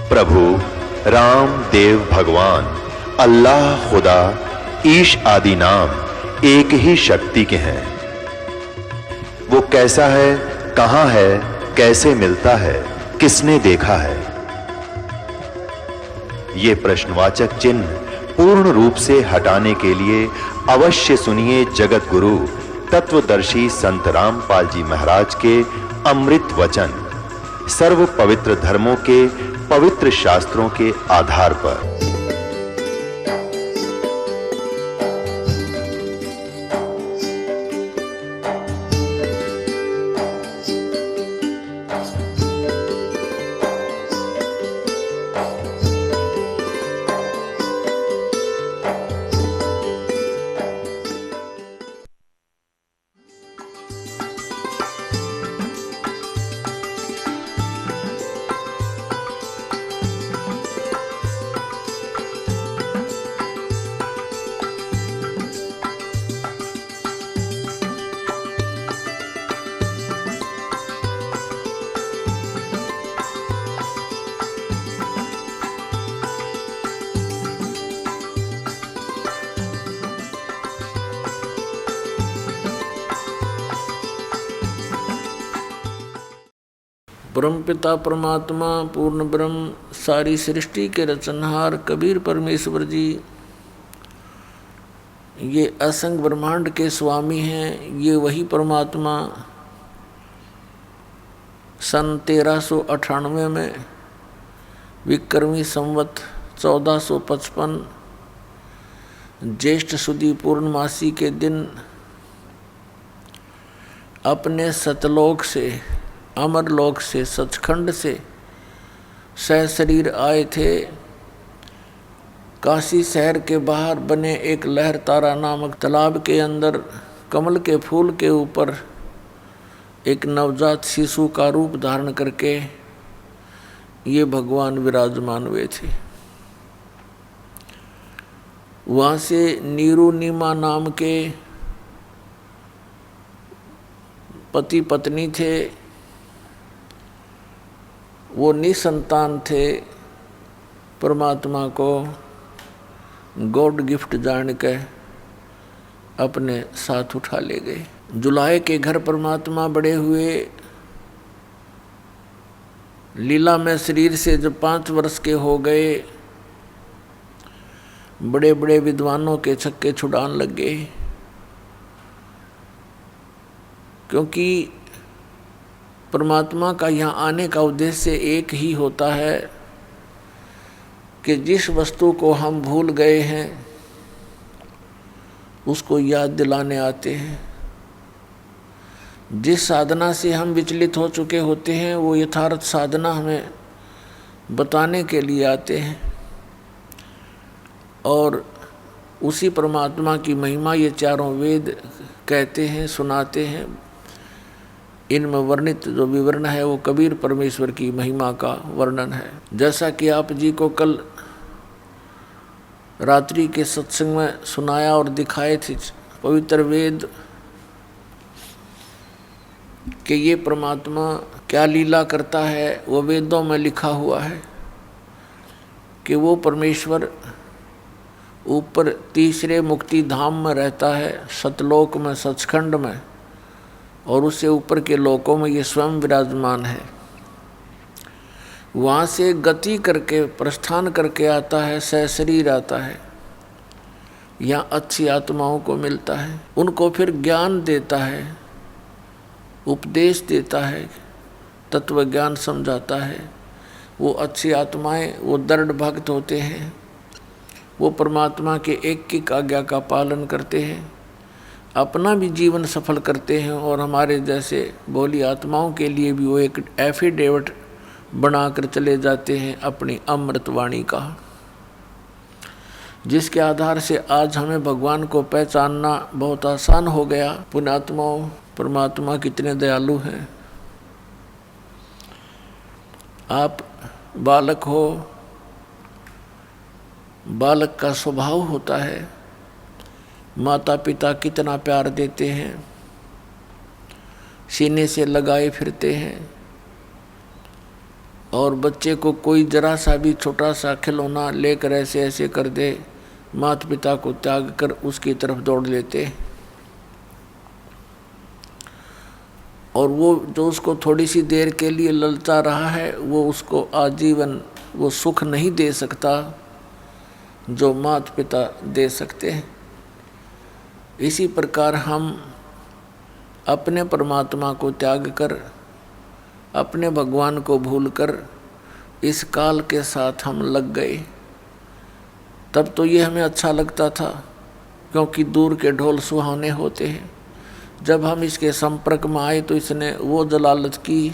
प्रभु राम देव भगवान अल्लाह खुदा ईश आदि नाम एक ही शक्ति के हैं। वो कैसा है, कहां है, कैसे मिलता है, किसने देखा है? ये प्रश्नवाचक चिन्ह पूर्ण रूप से हटाने के लिए अवश्य सुनिए जगत गुरु तत्वदर्शी संत रामपाल जी महाराज के अमृत वचन, सर्व पवित्र धर्मों के पवित्र शास्त्रों के आधार पर। परमपिता परमात्मा पूर्ण ब्रह्म सारी सृष्टि के रचनहार कबीर परमेश्वर जी ये असंग ब्रह्मांड के स्वामी हैं। ये वही परमात्मा सन 1398 में विक्रमी संवत 1455 ज्येष्ठ सुदी पूर्णमासी के दिन अपने सतलोक से, अमरलोक से, सचखंड से सहशरीर आए थे। काशी शहर के बाहर बने एक लहरतारा नामक तालाब के अंदर कमल के फूल के ऊपर एक नवजात शिशु का रूप धारण करके ये भगवान विराजमान हुए थे। वहाँ से नीरू नीमा नाम के पति पत्नी थे। वो निसंतान थे। परमात्मा को गॉड गिफ्ट जान के अपने साथ उठा ले गए। जुलाहे के घर परमात्मा बड़े हुए। लीला में शरीर से जब 5 वर्ष के हो गए, बड़े बड़े विद्वानों के छक्के छुड़ान लग गए, क्योंकि परमात्मा का यहाँ आने का उद्देश्य एक ही होता है कि जिस वस्तु को हम भूल गए हैं उसको याद दिलाने आते हैं। जिस साधना से हम विचलित हो चुके होते हैं वो यथार्थ साधना हमें बताने के लिए आते हैं। और उसी परमात्मा की महिमा ये चारों वेद कहते हैं, सुनाते हैं। इनमें वर्णित जो विवरण है वो कबीर परमेश्वर की महिमा का वर्णन है। जैसा कि आप जी को कल रात्रि के सत्संग में सुनाया और दिखाए थे पवित्र वेद कि ये परमात्मा क्या लीला करता है, वो वेदों में लिखा हुआ है कि वो परमेश्वर ऊपर तीसरे मुक्ति धाम में रहता है, सतलोक में, सचखंड में, और उससे ऊपर के लोकों में ये स्वयं विराजमान है। वहाँ से गति करके प्रस्थान करके आता है, सहशरीर आता है। यहाँ अच्छी आत्माओं को मिलता है, उनको फिर ज्ञान देता है, उपदेश देता है, तत्व ज्ञान समझाता है। वो अच्छी आत्माएं, वो दृढ़ भक्त होते हैं, वो परमात्मा के एक आज्ञा का पालन करते हैं, अपना भी जीवन सफल करते हैं। और हमारे जैसे भोली आत्माओं के लिए भी वो एक एफिडेविट बनाकर चले जाते हैं अपनी अमृतवाणी का, जिसके आधार से आज हमें भगवान को पहचानना बहुत आसान हो गया। पुण्यात्माओं, परमात्मा कितने दयालु हैं। आप बालक हो, बालक का स्वभाव होता है, माता पिता कितना प्यार देते हैं, सीने से लगाए फिरते हैं और बच्चे को कोई जरा सा भी छोटा सा खिलौना लेकर ऐसे ऐसे कर दे, माता पिता को त्याग कर उसकी तरफ दौड़ लेते। और वो जो उसको थोड़ी सी देर के लिए ललचा रहा है, वो उसको आजीवन वो सुख नहीं दे सकता जो माता पिता दे सकते हैं। इसी प्रकार हम अपने परमात्मा को त्याग कर, अपने भगवान को भूलकर इस काल के साथ हम लग गए। तब तो ये हमें अच्छा लगता था, क्योंकि दूर के ढोल सुहावने होते हैं। जब हम इसके संपर्क में आए तो इसने वो जलालत की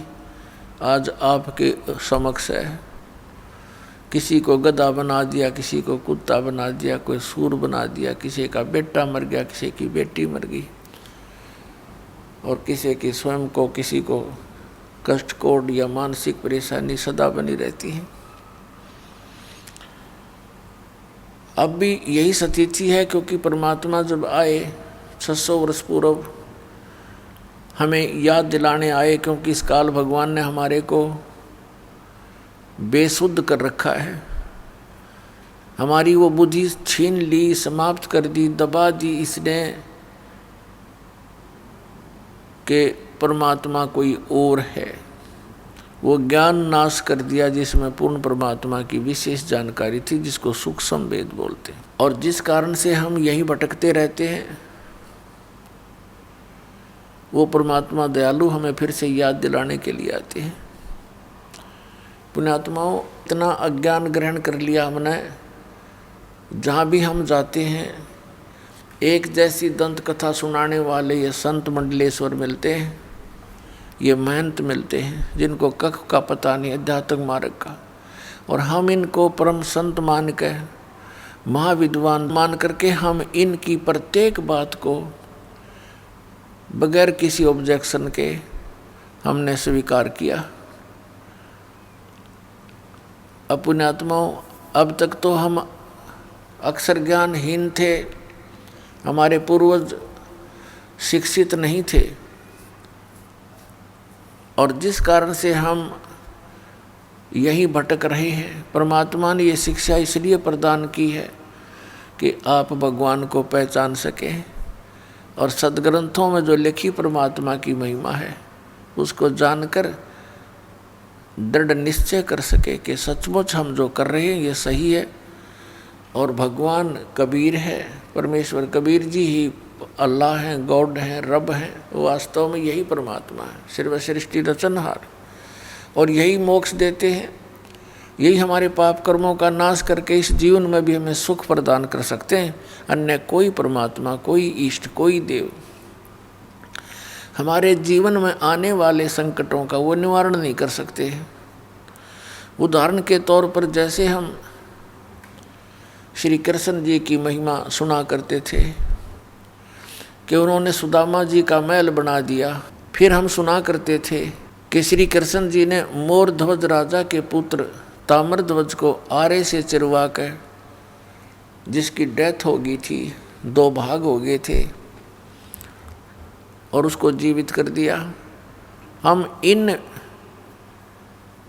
आज आपके समक्ष है। किसी को गधा बना दिया, किसी को कुत्ता बना दिया, कोई सूर बना दिया, किसी का बेटा मर गया, किसी की बेटी मर गई, और किसी की स्वयं को किसी को कष्ट कोड या मानसिक परेशानी सदा बनी रहती है। अब भी यही स्थिति है, क्योंकि परमात्मा जब आए 600 वर्ष पूर्व हमें याद दिलाने आए, क्योंकि इस काल भगवान ने हमारे को बेसुध कर रखा है। हमारी वो बुद्धि छीन ली, समाप्त कर दी, दबा दी इसने कि परमात्मा कोई और है। वो ज्ञान नाश कर दिया जिसमें पूर्ण परमात्मा की विशेष जानकारी थी, जिसको सूक्ष्म वेद बोलते हैं। और जिस कारण से हम यही भटकते रहते हैं, वो परमात्मा दयालु हमें फिर से याद दिलाने के लिए आते हैं। पुण्यात्माओं, इतना अज्ञान ग्रहण कर लिया हमने, जहाँ भी हम जाते हैं एक जैसी दंत कथा सुनाने वाले ये संत मंडलेश्वर मिलते हैं, ये महंत मिलते हैं, जिनको कख का पता नहीं अध्यात्म मार्ग का। और हम इनको परम संत मान कर, महाविद्वान मान करके हम इनकी प्रत्येक बात को बगैर किसी ऑब्जेक्शन के हमने स्वीकार किया। पुण्यात्माओं, अब तक तो हम अक्षर ज्ञानहीन थे, हमारे पूर्वज शिक्षित नहीं थे, और जिस कारण से हम यही भटक रहे हैं। परमात्मा ने ये शिक्षा इसलिए प्रदान की है कि आप भगवान को पहचान सकें, और सदग्रंथों में जो लिखी परमात्मा की महिमा है उसको जानकर दृढ़ निश्चय कर सके कि सचमुच हम जो कर रहे हैं ये सही है, और भगवान कबीर है, परमेश्वर कबीर जी ही अल्लाह हैं, गॉड हैं, रब हैं। वो वास्तव में यही परमात्मा है, सर्व सृष्टि रचनहार, और यही मोक्ष देते हैं। यही हमारे पाप कर्मों का नाश करके इस जीवन में भी हमें सुख प्रदान कर सकते हैं। अन्य कोई परमात्मा, कोई इष्ट, कोई देव हमारे जीवन में आने वाले संकटों का वो निवारण नहीं कर सकते। उदाहरण के तौर पर जैसे हम श्री कृष्ण जी की महिमा सुना करते थे कि उन्होंने सुदामा जी का महल बना दिया, फिर हम सुना करते थे कि श्री कृष्ण जी ने मोर ध्वज राजा के पुत्र ताम्र ध्वज को आरे से चिरवा कर, जिसकी डेथ हो गई थी, 2 भाग हो गए थे, और उसको जीवित कर दिया। हम इन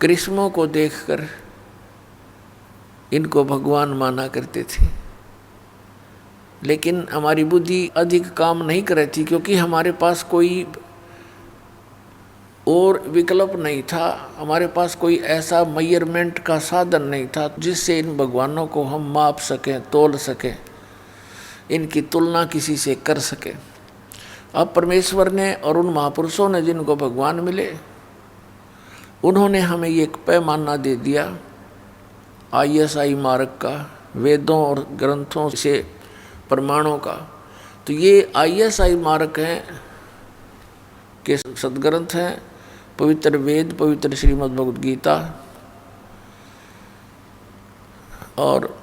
कृष्णों को देखकर इनको भगवान माना करते थे, लेकिन हमारी बुद्धि अधिक काम नहीं कर रही थी, क्योंकि हमारे पास कोई और विकल्प नहीं था, हमारे पास कोई ऐसा मेजरमेंट का साधन नहीं था जिससे इन भगवानों को हम माप सकें, तोल सकें, इनकी तुलना किसी से कर सकें। अब परमेश्वर ने और उन महापुरुषों ने जिनको भगवान मिले, उन्होंने हमें ये एक पैमाना दे दिया ISI मार्ग का, वेदों और ग्रंथों से प्रमाणों का। तो ये ISI मार्ग हैं के सदग्रंथ हैं, पवित्र वेद, पवित्र श्रीमद् भगवद गीता, और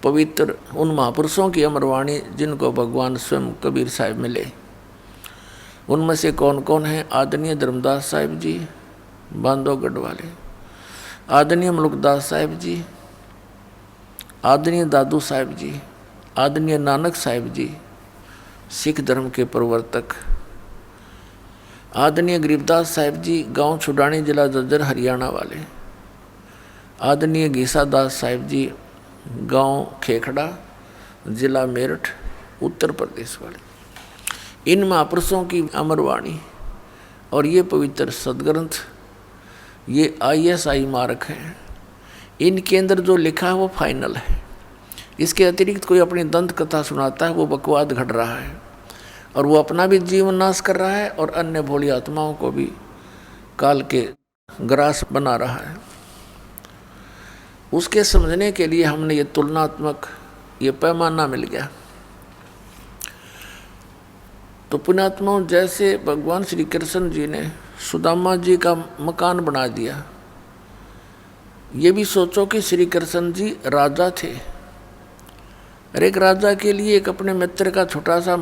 पवित्र उन महापुरुषों की अमरवाणी जिनको भगवान स्वयं कबीर साहिब मिले। उनमें से कौन कौन हैं? आदरणीय धर्मदास साहिब जी, बांधवगढ़ वाले, आदरणीय मलुकदास साहिब जी, आदरणीय दादू साहिब जी, आदरणीय नानक साहिब जी, सिख धर्म के प्रवर्तक, आदरणीय गरीबदास साहिब जी, गांव छुडानी, जिला जज्जर, हरियाणा वाले, आदरणीय घीसादास साहिब जी, गांव खेखड़ा, जिला मेरठ, उत्तर प्रदेश वाले। इन महापुरुषों की अमरवाणी और ये पवित्र सदग्रंथ, ये ISI मार्क है। इनके अंदर जो लिखा है वो फाइनल है। इसके अतिरिक्त कोई अपनी दंत कथा सुनाता है वो बकवाद घट रहा है, और वो अपना भी जीवन नाश कर रहा है और अन्य भोली आत्माओं को भी काल के ग्रास बना रहा है। उसके समझने के लिए हमने ये तुलनात्मक ये पैमाना मिल गया। तो पुण्यात्माओं, जैसे भगवान श्री कृष्ण जी ने सुदामा जी का मकान बना दिया, ये भी सोचो कि श्री कृष्ण जी राजा थे, और एक राजा के लिए एक अपने मित्र का छोटा सा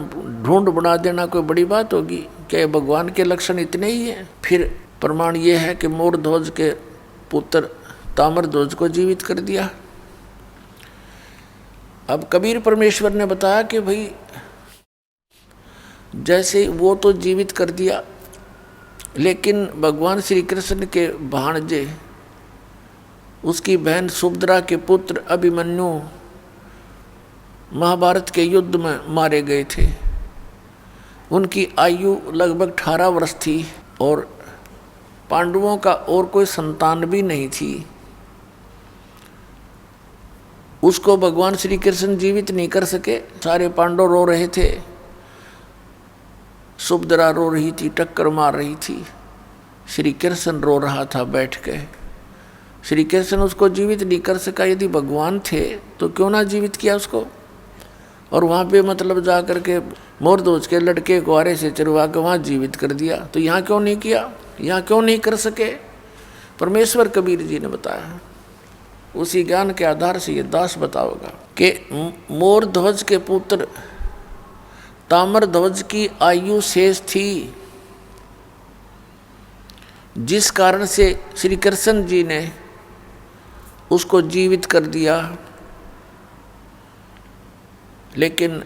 ढूंढ बना देना कोई बड़ी बात होगी क्या? भगवान के लक्षण इतने ही हैं। फिर प्रमाण ये है कि मोरध्वज के पुत्र ताम्रध्वज को जीवित कर दिया। अब कबीर परमेश्वर ने बताया कि भाई जैसे वो तो जीवित कर दिया, लेकिन भगवान श्री कृष्ण के भाणजे, उसकी बहन सुभद्रा के पुत्र अभिमन्यु महाभारत के युद्ध में मारे गए थे। उनकी आयु लगभग 18 वर्ष थी और पांडवों का और कोई संतान भी नहीं थी। उसको भगवान श्री कृष्ण जीवित नहीं कर सके। सारे पांडव रो रहे थे, सुभद्रा रो रही थी, टक्कर मार रही थी, श्री कृष्ण रो रहा था बैठ के। श्री कृष्ण उसको जीवित नहीं कर सका। यदि भगवान थे तो क्यों ना जीवित किया उसको? और वहाँ पे मतलब जा कर के मोरध्वज के लड़के को आरे से चरवा के वहाँ जीवित कर दिया। तो यहाँ क्यों नहीं किया? यहाँ क्यों नहीं कर सके? परमेश्वर कबीर जी ने बताया। उसी ज्ञान के आधार से ये दास बताओगा कि मोरध्वज के पुत्र ताम्रध्वज की आयु शेष थी, जिस कारण से श्री कृष्ण जी ने उसको जीवित कर दिया। लेकिन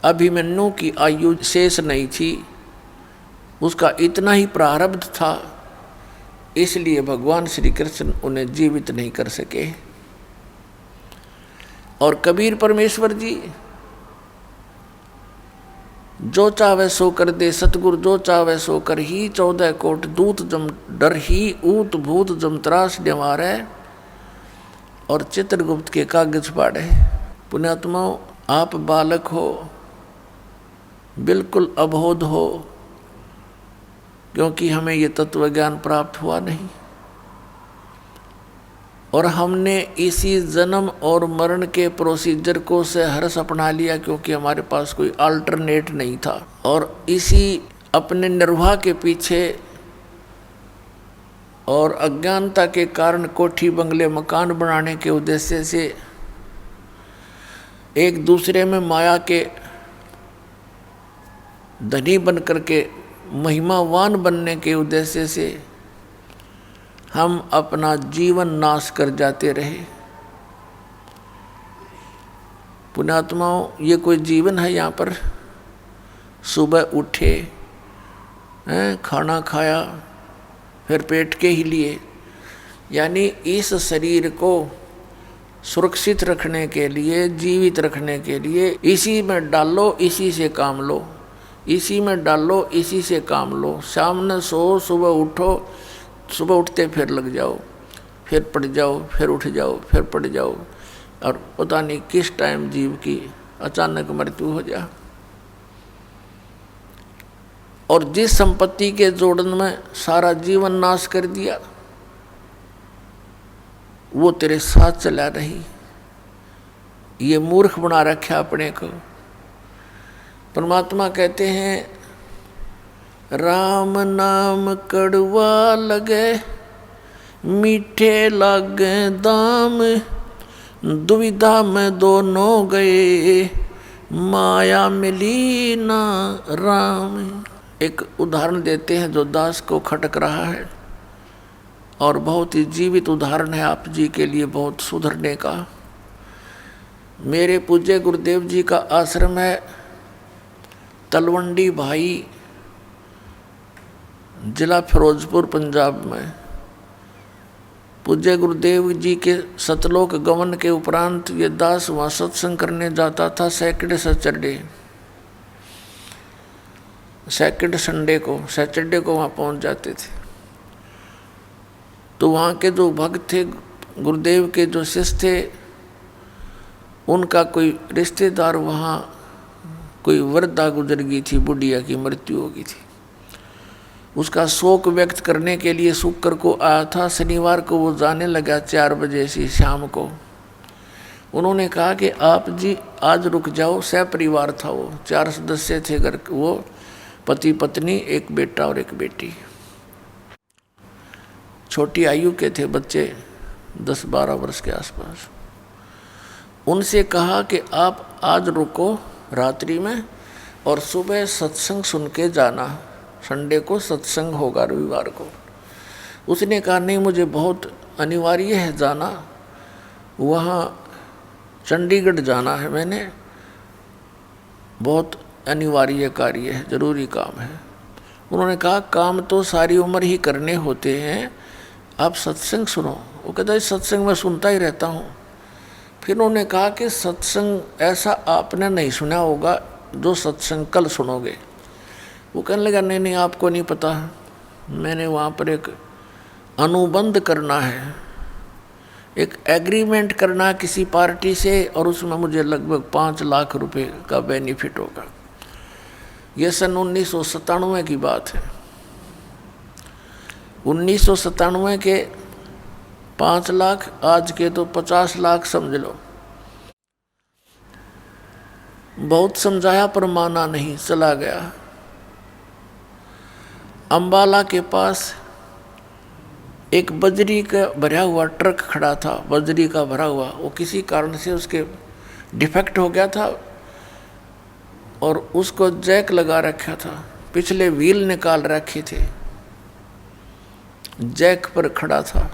अभिमन्यु की आयु शेष नहीं थी, उसका इतना ही प्रारब्ध था, इसलिए भगवान श्री कृष्ण उन्हें जीवित नहीं कर सके। और कबीर परमेश्वर जी जो चावे सो कर दे सतगुरु, जो चावे सो कर ही 14 कोट दूत जम डर ही ऊत भूत जमत्रास निवारे, और चित्रगुप्त के कागज पाड़े। पुण्यात्माओं, आप बालक हो, बिल्कुल अबोध हो, क्योंकि हमें ये तत्व ज्ञान प्राप्त हुआ नहीं, और हमने इसी जन्म और मरण के प्रोसीजर को सहर्ष अपना लिया, क्योंकि हमारे पास कोई अल्टरनेट नहीं था। और इसी अपने निर्वाह के पीछे और अज्ञानता के कारण कोठी बंगले मकान बनाने के उद्देश्य से, एक दूसरे में माया के धनी बन करके महिमावान बनने के उद्देश्य से हम अपना जीवन नाश कर जाते रहे। पुण्यात्माओं, ये कोई जीवन है? यहाँ पर सुबह उठे, खाना खाया, फिर पेट के ही लिए, यानी इस शरीर को सुरक्षित रखने के लिए, जीवित रखने के लिए इसी में डालो, इसी से काम लो, इसी में डालो, इसी से काम लो। सामने सो, सुबह उठो, सुबह उठते फिर लग जाओ, फिर पड़ जाओ, फिर उठ जाओ, फिर पड़ जाओ, और पता नहीं किस टाइम जीव की अचानक मृत्यु हो जाए। और जिस संपत्ति के जोड़न में सारा जीवन नाश कर दिया, वो तेरे साथ चला रही। ये मूर्ख बना रखा अपने को। परमात्मा कहते हैं, राम नाम कड़वा लगे, मीठे लागे दाम, दुविधा में दोनों गए, माया मिली ना राम। एक उदाहरण देते हैं जो दास को खटक रहा है, और बहुत ही जीवित उदाहरण है आप जी के लिए बहुत सुधरने का। मेरे पूज्य गुरुदेव जी का आश्रम है तलवंडी भाई, जिला फिरोजपुर, पंजाब में। पूज्य गुरुदेव जी के सतलोक गमन के उपरांत ये दास वहाँ सत्संग करने जाता था सैटरडे संडे को सैटरडे को वहाँ पहुँच जाते थे। तो वहाँ के जो भक्त थे, गुरुदेव के जो शिष्य थे, उनका कोई रिश्तेदार वहाँ कोई वृद्धा गुजर गई थी, बुढ़िया की मृत्यु हो गई थी। उसका शोक व्यक्त करने के लिए शुक्र को आया था। शनिवार को वो जाने लगा 4 बजे से शाम को। उन्होंने कहा कि आप जी आज रुक जाओ। सहपरिवार था वो, 4 सदस्य थे घर, वो पति पत्नी, एक बेटा और एक बेटी। छोटी आयु के थे बच्चे, 10-12 वर्ष के आसपास। उनसे कहा कि आप आज रुको रात्रि में और सुबह सत्संग सुन के जाना। संडे को सत्संग होगा, रविवार को। उसने कहा नहीं, मुझे बहुत अनिवार्य है जाना, वहाँ चंडीगढ़ जाना है, मैंने बहुत अनिवार्य कार्य है, जरूरी काम है। उन्होंने कहा काम तो सारी उम्र ही करने होते हैं, आप सत्संग सुनो। वो कहता है सत्संग मैं सुनता ही रहता हूँ। फिर उन्होंने कहा कि सत्संग ऐसा आपने नहीं सुना होगा जो सत्संग कल सुनोगे। वो कहने लगा नहीं आपको नहीं पता, मैंने वहाँ पर एक अनुबंध करना है, एक एग्रीमेंट करना किसी पार्टी से, और उसमें मुझे लगभग 5 लाख रुपए का बेनिफिट होगा। यह सन 1997 की बात है। 1997 के 5 लाख, आज के तो 50 लाख समझ लो। बहुत समझाया पर माना नहीं, चला गया। अंबाला के पास एक बजरी का भरा हुआ ट्रक खड़ा था, बजरी का भरा हुआ। वो किसी कारण से उसके डिफेक्ट हो गया था और उसको जैक लगा रखा था, पिछले व्हील निकाल रखे थे, जैक पर खड़ा था।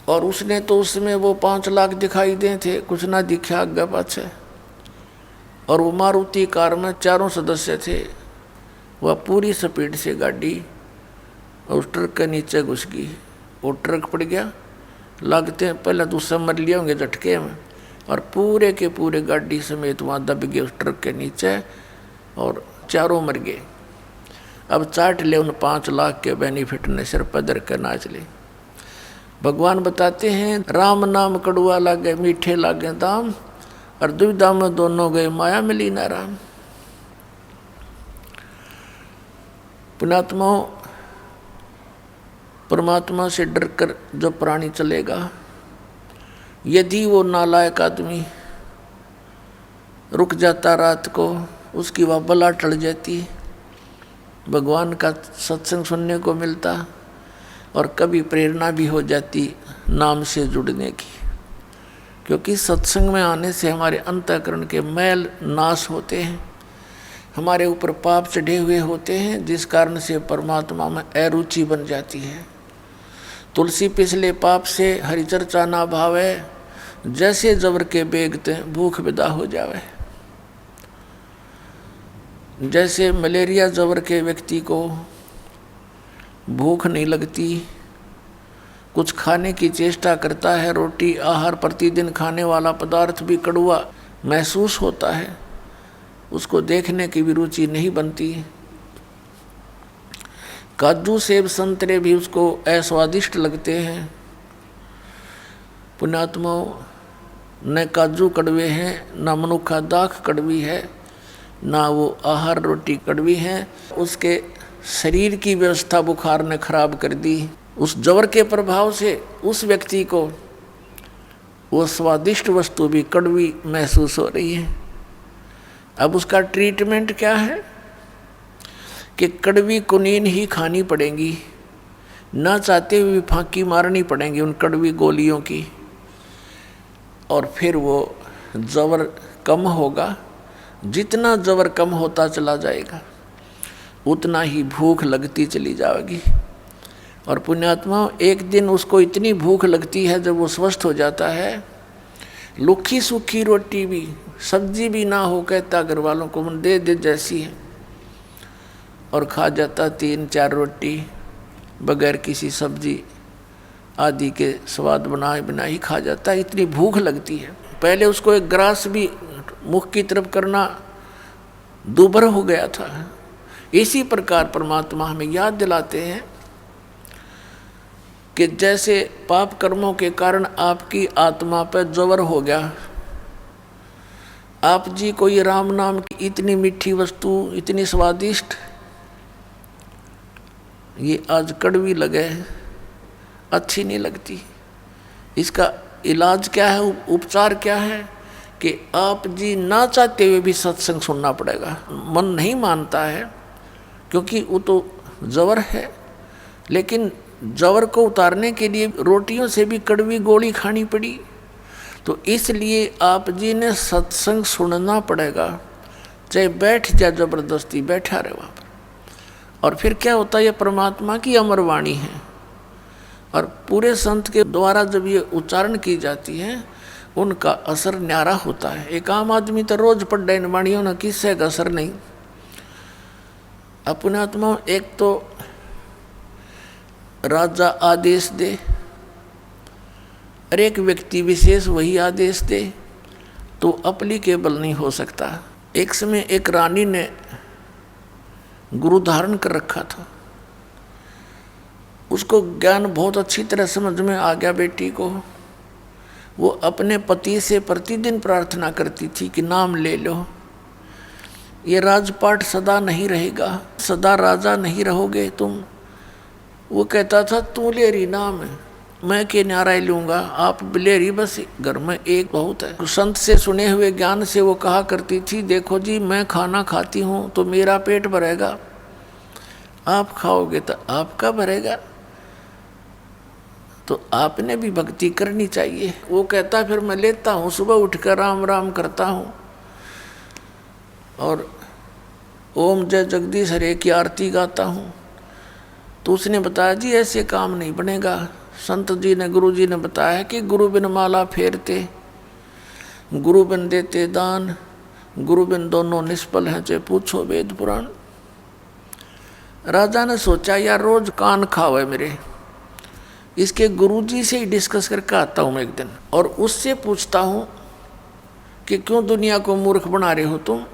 और उसने तो उसमें वो 5 लाख दिखाई दे थे, कुछ ना दिखा आगे पाछे। और वो मारुति कार में 4 सदस्य थे। वह पूरी स्पीड से गाड़ी उस ट्रक के नीचे घुस गई। वो ट्रक पड़ गया, लगते हैं पहले तो समर लिए होंगे झटके में, और पूरे के पूरे गाड़ी समेत वहाँ दब गए उस ट्रक के नीचे, और 4 मर गए। अब चाट ले उन 5 लाख के बेनिफिट ने, सिर पर धर के नाच ले। भगवान बताते हैं राम नाम कड़ुआ लागे मीठे लागे दाम, और दुविधा में दोनों गए माया मिली ना राम। पुण्यात्माओं, परमात्मा से डर कर जो प्राणी चलेगा, यदि वो नालायक आदमी रुक जाता रात को, उसकी वह बला टल जाती, भगवान का सत्संग सुनने को मिलता, और कभी प्रेरणा भी हो जाती नाम से जुड़ने की। क्योंकि सत्संग में आने से हमारे अंतःकरण के मैल नाश होते हैं, हमारे ऊपर पाप चढ़े हुए होते हैं, जिस कारण से परमात्मा में अरुचि बन जाती है। तुलसी पिछले पाप से हरिचर्चा ना भावे, जैसे जबर के बेगते भूख विदा हो जावे। जैसे मलेरिया जबर के व्यक्ति को भूख नहीं लगती, कुछ खाने की चेष्टा करता है, रोटी आहार प्रतिदिन खाने वाला पदार्थ भी कड़वा महसूस होता है, उसको देखने की भी रुचि नहीं बनती। काजू सेब संतरे भी उसको अस्वादिष्ट लगते हैं। पुण्यात्माओं, न काजू कड़वे हैं, न मनुखा दाख कड़वी है, ना वो आहार रोटी कड़वी है। उसके शरीर की व्यवस्था बुखार ने खराब कर दी। उस जवर के प्रभाव से उस व्यक्ति को वो स्वादिष्ट वस्तु भी कड़वी महसूस हो रही है। अब उसका ट्रीटमेंट क्या है कि कड़वी कुनीन ही खानी पड़ेगी, ना चाहते हुए फांकी मारनी पड़ेंगी उन कड़वी गोलियों की, और फिर वो जबर कम होगा। जितना जबर कम होता चला जाएगा उतना ही भूख लगती चली जाएगी। और पुण्यात्मा, एक दिन उसको इतनी भूख लगती है जब वो स्वस्थ हो जाता है, लुखी सूखी रोटी भी, सब्जी भी ना हो, कहता घर वालों को मन दे दे जैसी है, और खा जाता 3-4 रोटी बगैर किसी सब्जी, आदि के स्वाद बनाए बिना ही खा जाता है, इतनी भूख लगती है। पहले उसको एक ग्रास भी मुख की तरफ करना दूभर हो गया था। इसी प्रकार परमात्मा हमें याद दिलाते हैं कि जैसे पाप कर्मों के कारण आपकी आत्मा पर जबर हो गया, आप जी को ये राम नाम की इतनी मीठी वस्तु, इतनी स्वादिष्ट, ये आज कड़वी लगे, अच्छी नहीं लगती। इसका इलाज क्या है, उपचार क्या है कि आप जी ना चाहते हुए भी सत्संग सुनना पड़ेगा। मन नहीं मानता है क्योंकि वो तो जवर है, लेकिन जवर को उतारने के लिए रोटियों से भी कड़वी गोली खानी पड़ी, तो इसलिए आप जी ने सत्संग सुनना पड़ेगा, चाहे बैठ जा, जबरदस्ती बैठा रहे वहाँ पर। और फिर क्या होता है, ये परमात्मा की अमर वाणी है और पूरे संत के द्वारा जब ये उच्चारण की जाती है उनका असर न्यारा होता है। एक आम आदमी तो रोज पढ़ रहे इन वाणियों ना, किससे का असर नहीं। अपने आत्मा एक तो राजा आदेश दे और एक व्यक्ति विशेष वही आदेश दे तो अप्लीकेबल नहीं हो सकता। एक समय एक रानी ने गुरु धारण कर रखा था, उसको ज्ञान बहुत अच्छी तरह समझ में आ गया बेटी को। वो अपने पति से प्रतिदिन प्रार्थना करती थी कि नाम ले लो, ये राजपाट सदा नहीं रहेगा, सदा राजा नहीं रहोगे तुम। वो कहता था तू लेरी नाम है, मैं के न्यारा लूँगा, आप बिलेरी बस घर में एक बहुत है। संत से सुने हुए ज्ञान से वो कहा करती थी, देखो जी मैं खाना खाती हूँ तो मेरा पेट भरेगा, आप खाओगे तो आपका भरेगा, तो आपने भी भक्ति करनी चाहिए। वो कहता फिर मैं लेता हूँ, सुबह उठकर राम राम करता हूँ और ओम जय जगदीश हरे की आरती गाता हूँ। तो उसने बताया जी ऐसे काम नहीं बनेगा। संत जी ने, गुरु जी ने बताया कि गुरु बिन माला फेरते, गुरु बिन देते दान, गुरु बिन दोनों निष्फल हैं, चाहे पूछो वेद पुराण। राजा ने सोचा यार रोज कान खावे मेरे, इसके गुरुजी से ही डिस्कस करके आता हूँ मैं एक दिन और उससे पूछता हूँ कि क्यों दुनिया को मूर्ख बना रहे हो तुम,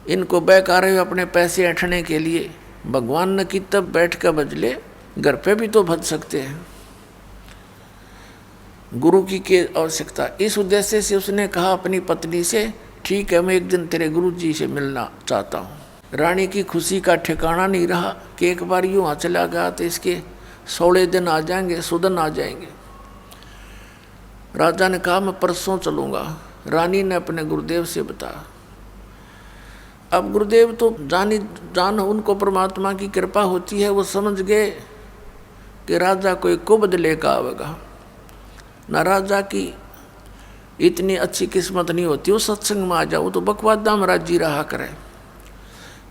इनको बहका रहे हो अपने पैसे ऐंठने के लिए। भगवान ने की तब बैठ कर बजले, घर पे भी तो भज सकते हैं, गुरु की आवश्यकता। इस उद्देश्य से उसने कहा अपनी पत्नी से, ठीक है मैं एक दिन तेरे गुरु जी से मिलना चाहता हूँ। रानी की खुशी का ठिकाना नहीं रहा कि एक बार यूँ चला गया तो इसके 16 दिन आ जाएंगे, सुदन आ जाएंगे। राजा ने कहा मैं परसों चलूँगा। रानी ने अपने गुरुदेव से बताया। अब गुरुदेव तो जान उनको परमात्मा की कृपा होती है, वो समझ गए कि राजा कोई कुबद लेकर आवेगा ना, राजा की इतनी अच्छी किस्मत नहीं होती वो सत्संग में आ जाओ, तो बकवादा में राजी रहा करे।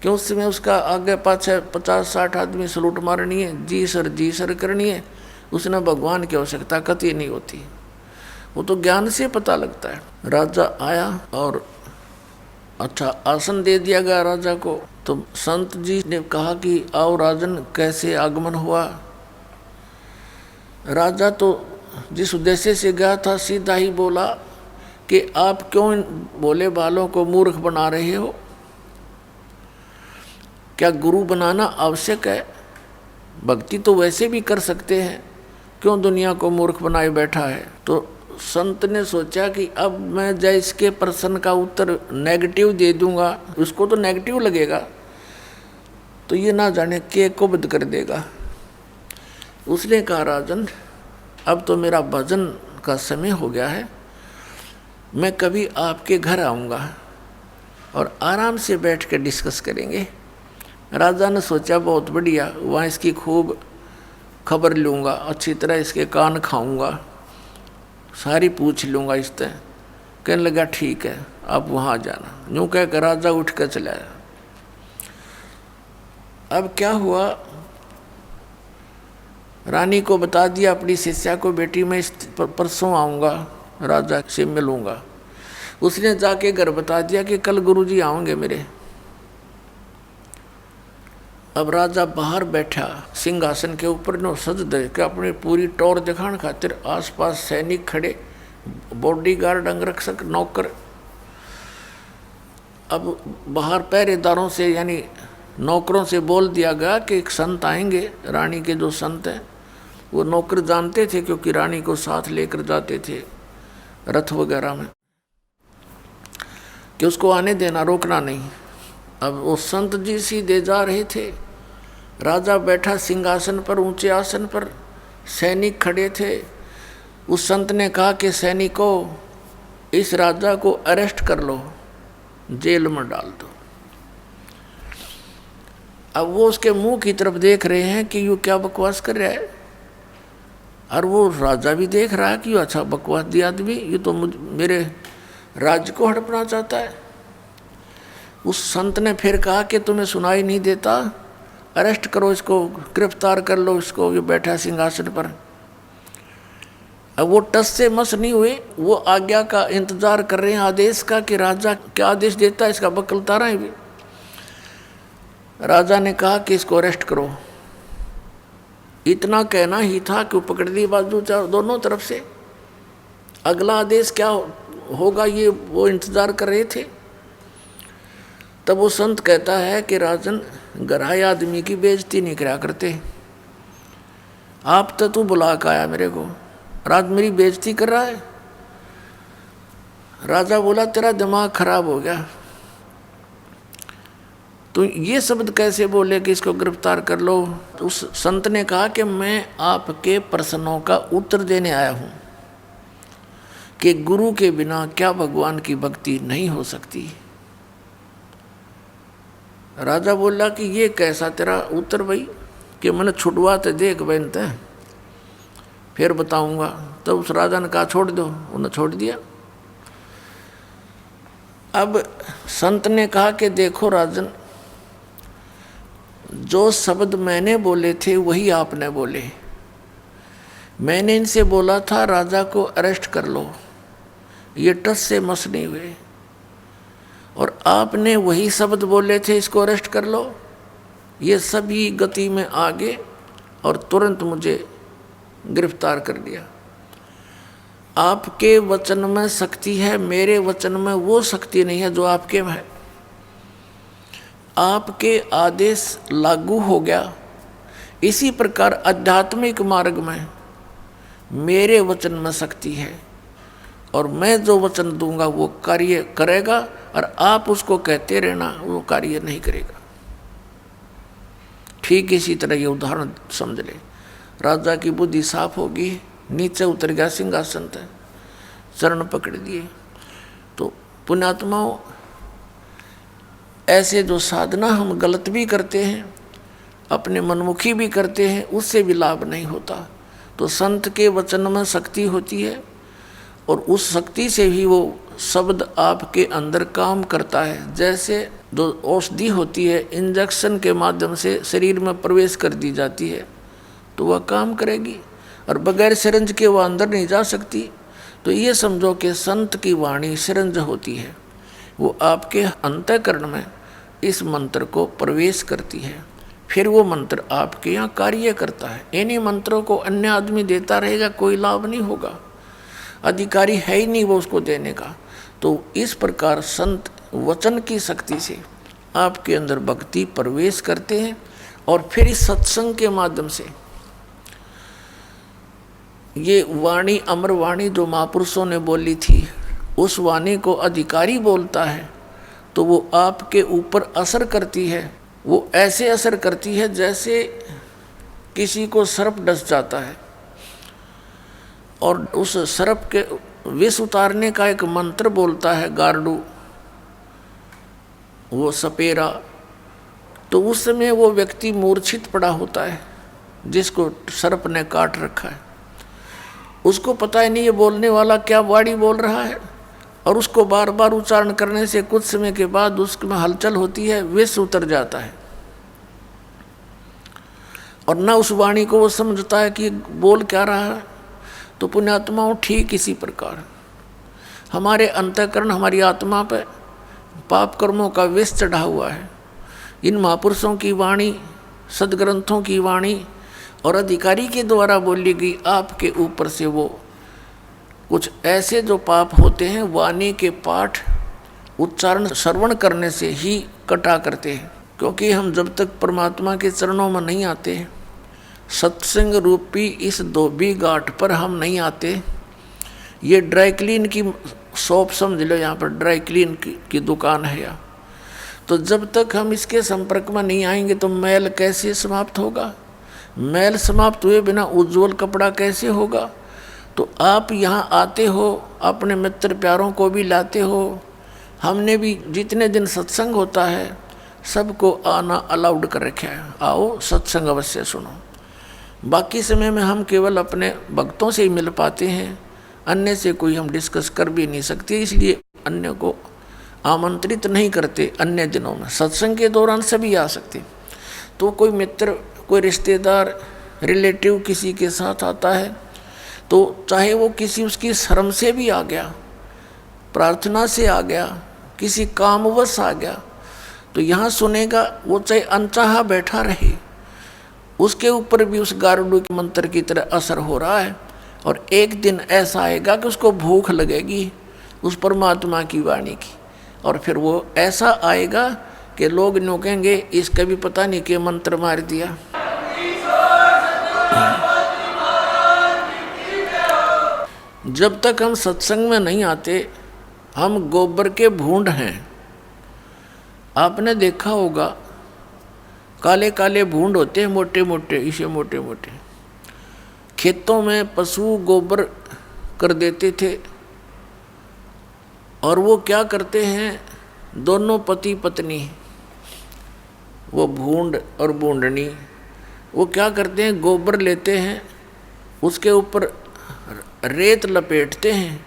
क्यों उस समय उसका आगे पाछे 50-60 आदमी सलूट मारनी है, जी सर करनी है, उसने भगवान की आवश्यकता कतई नहीं होती, वो तो ज्ञान से पता लगता है। राजा आया और अच्छा आसन दे दिया गया राजा को। तो संत जी ने कहा कि आओ राजन, कैसे आगमन हुआ। राजा तो जिस उद्देश्य से गया था सीधा ही बोला कि आप क्यों इन भोले बालों को मूर्ख बना रहे हो, क्या गुरु बनाना आवश्यक है, भक्ति तो वैसे भी कर सकते हैं, क्यों दुनिया को मूर्ख बनाए बैठा है। तो संत ने सोचा कि अब मैं जय इसके प्रश्न का उत्तर नेगेटिव दे दूंगा, उसको तो नेगेटिव लगेगा, तो ये ना जाने के कुबद कर देगा। उसने कहा राजन अब तो मेरा भजन का समय हो गया है, मैं कभी आपके घर आऊँगा और आराम से बैठ कर डिस्कस करेंगे। राजा ने सोचा बहुत बढ़िया, वहाँ इसकी खूब खबर लूँगा, अच्छी तरह इसके कान खाऊँगा, सारी पूछ लूँगा इससे। कहने लगा ठीक है आप वहाँ आ जाना। यूँ कह कर राजा उठ कर चला आया। अब क्या हुआ, रानी को बता दिया अपनी शिष्या को, बेटी मैं इस परसों आऊँगा, राजा से मिलूँगा। उसने जाके घर बता दिया कि कल गुरुजी आएंगे मेरे। अब राजा बाहर बैठा सिंहासन के ऊपर नो सज दे के अपनी पूरी टौर दिखाने खातिर आसपास सैनिक खड़े, बॉडीगार्ड, अंगरक्षक, नौकर। अब बाहर पहरेदारों से यानी नौकरों से बोल दिया गया कि एक संत आएंगे। रानी के जो संत हैं वो नौकर जानते थे क्योंकि रानी को साथ लेकर जाते थे रथ वगैरह में, कि उसको आने देना, रोकना नहीं। अब वो संत जी सीधे जा रहे थे, राजा बैठा सिंहासन पर, ऊंचे आसन पर, सैनिक खड़े थे। उस संत ने कहा कि सैनिकों, इस राजा को अरेस्ट कर लो, जेल में डाल दो। अब वो उसके मुंह की तरफ देख रहे हैं कि यू क्या बकवास कर रहा है, और वो राजा भी देख रहा है कि यू अच्छा बकवास दिया आदमी, ये तो मेरे राज्य को हड़पना चाहता है। उस संत ने फिर कहा कि तुम्हें सुनाई नहीं देता, अरेस्ट करो इसको, गिरफ्तार कर लो इसको, ये बैठा सिंहासन पर। अब वो टस से मस नहीं हुए, वो आज्ञा का इंतजार कर रहे हैं, आदेश का, कि राजा क्या आदेश देता है, इसका बकलता रहे भी। राजा ने कहा कि इसको अरेस्ट करो। इतना कहना ही था कि वो पकड़ ली बाजू दोनों तरफ से। अगला आदेश क्या होगा ये वो इंतजार कर रहे थे। तब वो संत कहता है कि राजन, गराए आदमी की बेइज्जती नहीं करा करते, आप तो तू बुला के आया मेरे को, राज मेरी बेइज्जती कर रहा है। राजा बोला तेरा दिमाग खराब हो गया, तो ये शब्द कैसे बोले कि इसको गिरफ्तार कर लो। तो उस संत ने कहा कि मैं आपके प्रश्नों का उत्तर देने आया हूँ कि गुरु के बिना क्या भगवान की भक्ति नहीं हो सकती। राजा बोला कि ये कैसा तेरा उत्तर भाई, कि मैंने छुटवा तो देख बनते फिर बताऊंगा। तब उस राजा ने कहा छोड़ दो, उन्हें छोड़ दिया। अब संत ने कहा कि देखो राजन, जो शब्द मैंने बोले थे वही आपने बोले। मैंने इनसे बोला था राजा को अरेस्ट कर लो, ये टस से मस नहीं हुए, और आपने वही शब्द बोले थे इसको अरेस्ट कर लो। ये सभी गति में आगे और तुरंत मुझे गिरफ्तार कर दिया। आपके वचन में शक्ति है, मेरे वचन में वो शक्ति नहीं है जो आपके में है। आपके आदेश लागू हो गया। इसी प्रकार आध्यात्मिक मार्ग में मेरे वचन में शक्ति है, और मैं जो वचन दूंगा वो कार्य करेगा, और आप उसको कहते रहना, वो कार्य नहीं करेगा। ठीक इसी तरह ये उदाहरण समझ ले। राजा की बुद्धि साफ होगी, नीचे उतर गया सिंहासन से, चरण पकड़ दिए। तो पुण्यात्माओं, ऐसे जो साधना हम गलत भी करते हैं, अपने मनमुखी भी करते हैं, उससे भी लाभ नहीं होता। तो संत के वचन में शक्ति होती है, और उस शक्ति से ही वो शब्द आपके अंदर काम करता है। जैसे जो औषधि होती है, इंजेक्शन के माध्यम से शरीर में प्रवेश कर दी जाती है तो वह काम करेगी, और बगैर सिरंज के वह अंदर नहीं जा सकती। तो ये समझो कि संत की वाणी सिरंज होती है, वो आपके अंतःकरण में इस मंत्र को प्रवेश करती है, फिर वो मंत्र आपके यहाँ कार्य करता है। इन्हीं मंत्रों को अन्य आदमी देता रहेगा, कोई लाभ नहीं होगा, अधिकारी है ही नहीं वो उसको देने का। तो इस प्रकार संत वचन की शक्ति से आपके अंदर भक्ति प्रवेश करते हैं, और फिर इस सत्संग के माध्यम से ये वाणी, अमर वाणी जो महापुरुषों ने बोली थी, उस वाणी को अधिकारी बोलता है तो वो आपके ऊपर असर करती है। वो ऐसे असर करती है जैसे किसी को सर्प डस जाता है, और उस सर्प के विष उतारने का एक मंत्र बोलता है गार्डू, वो सपेरा। तो उस समय वो व्यक्ति मूर्छित पड़ा होता है जिसको सर्प ने काट रखा है। उसको पता ही नहीं ये बोलने वाला क्या वाणी बोल रहा है, और उसको बार बार उच्चारण करने से कुछ समय के बाद उसमें हलचल होती है, विष उतर जाता है, और न उस वाणी को वो समझता है कि बोल क्या रहा है। तो पुण्यात्माओं, ठीक इसी प्रकार हमारे अंतःकरण, हमारी आत्मा पर पाप कर्मों का विष चढ़ा हुआ है। इन महापुरुषों की वाणी सदग्रंथों की वाणी और अधिकारी के द्वारा बोली गई आपके ऊपर से वो कुछ ऐसे जो पाप होते हैं वाणी के पाठ उच्चारण श्रवण करने से ही कटा करते हैं। क्योंकि हम जब तक परमात्मा के चरणों में नहीं आते, सत्संग रूपी इस धोबी घाट पर हम नहीं आते, ये ड्राई क्लीन की शॉप समझ लो, यहाँ पर ड्राई क्लीन की दुकान है यहाँ, तो जब तक हम इसके संपर्क में नहीं आएंगे तो मैल कैसे समाप्त होगा? मैल समाप्त हुए बिना उज्जवल कपड़ा कैसे होगा? तो आप यहाँ आते हो, अपने मित्र प्यारों को भी लाते हो। हमने भी जितने दिन सत्संग होता है सबको आना अलाउड कर रखा है, आओ सत्संग अवश्य सुनो। बाकी समय में हम केवल अपने भक्तों से ही मिल पाते हैं, अन्य से कोई हम डिस्कस कर भी नहीं सकते, इसलिए अन्य को आमंत्रित नहीं करते। अन्य दिनों में सत्संग के दौरान सभी आ सकते। तो कोई मित्र, कोई रिश्तेदार, रिलेटिव किसी के साथ आता है तो चाहे वो किसी उसकी शर्म से भी आ गया, प्रार्थना से आ गया, किसी कामवश आ गया, तो यहाँ सुनेगा। वो चाहे अनचाहा बैठा रहे, उसके ऊपर भी उस गारुड़ के मंत्र की तरह असर हो रहा है। और एक दिन ऐसा आएगा कि उसको भूख लगेगी उस परमात्मा की वाणी की, और फिर वो ऐसा आएगा कि लोग नो कहेंगे इसका भी पता नहीं कि मंत्र मार दिया। जब तक हम सत्संग में नहीं आते हम गोबर के भूंड हैं। आपने देखा होगा काले काले भूंड होते हैं, मोटे मोटे, इसे मोटे मोटे। खेतों में पशु गोबर कर देते थे और वो क्या करते हैं, दोनों पति पत्नी, वो भूंड और बूंडनी, वो क्या करते हैं, गोबर लेते हैं, उसके ऊपर रेत लपेटते हैं,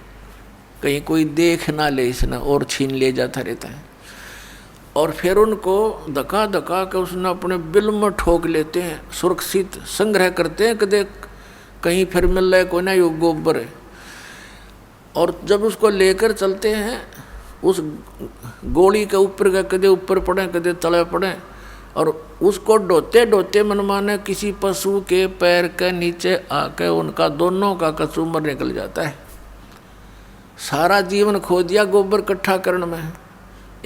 कहीं कोई देख ना ले इसने और छीन ले जाता रहता है। और फिर उनको धका धका के उसने अपने बिल में ठोक लेते हैं, सुरक्षित संग्रह करते हैं, कदे कहीं फिर मिल रहा है कोई ना यो गोबर है। और जब उसको लेकर चलते हैं उस गोली के ऊपर का कदे ऊपर पड़े कदे तले पड़े, और उसको ढोते ढोते मनमाने किसी पशु के पैर के नीचे आके उनका दोनों का कसूमर निकल जाता है। सारा जीवन खो दिया गोबर इकट्ठा करने में,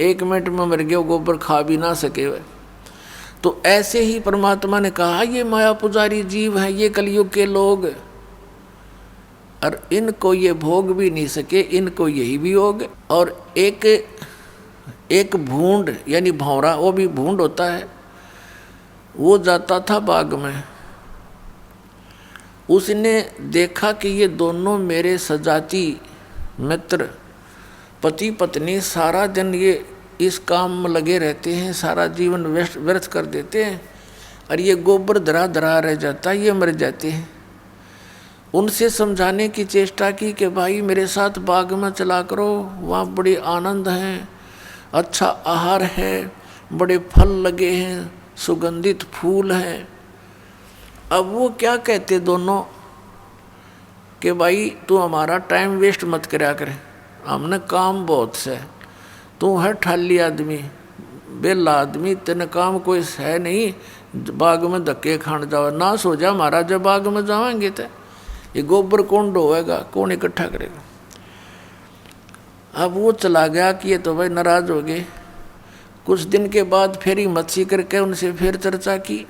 1 मिनट में मर गया, गोबर खा भी ना सके वे। तो ऐसे ही परमात्मा ने कहा ये माया पुजारी जीव हैं, ये कलयुग के लोग, और इनको ये भोग भी नहीं सके, इनको यही भी होग। और एक भूंड यानी भौरा, वो भी भूंड होता है, वो जाता था बाग में, उसने देखा कि ये दोनों मेरे सजाती मित्र पति पत्नी सारा दिन ये इस काम में लगे रहते हैं, सारा जीवन व्यर्थ कर देते हैं, और ये गोबर धरा धरा रह जाता है, ये मर जाते हैं। उनसे समझाने की चेष्टा की कि भाई मेरे साथ बाग में चला करो, वहाँ बड़े आनंद हैं, अच्छा आहार है, बड़े फल लगे हैं, सुगंधित फूल हैं। अब वो क्या कहते दोनों कि भाई तू हमारा टाइम वेस्ट मत करया करे, हमने काम बहुत से, तू है ठाली आदमी, बेला आदमी, तेने काम कोई है नहीं, बाग में धक्के खान जाओ, ना सो जा हमारा, जब बाग में जाएंगे तो ये गोबर कौन ढोएगा, कौन इकट्ठा करेगा। अब वो चला गया कि ये तो भाई नाराज हो गए। कुछ दिन के बाद फिर ही मच्छी करके उनसे फिर चर्चा की।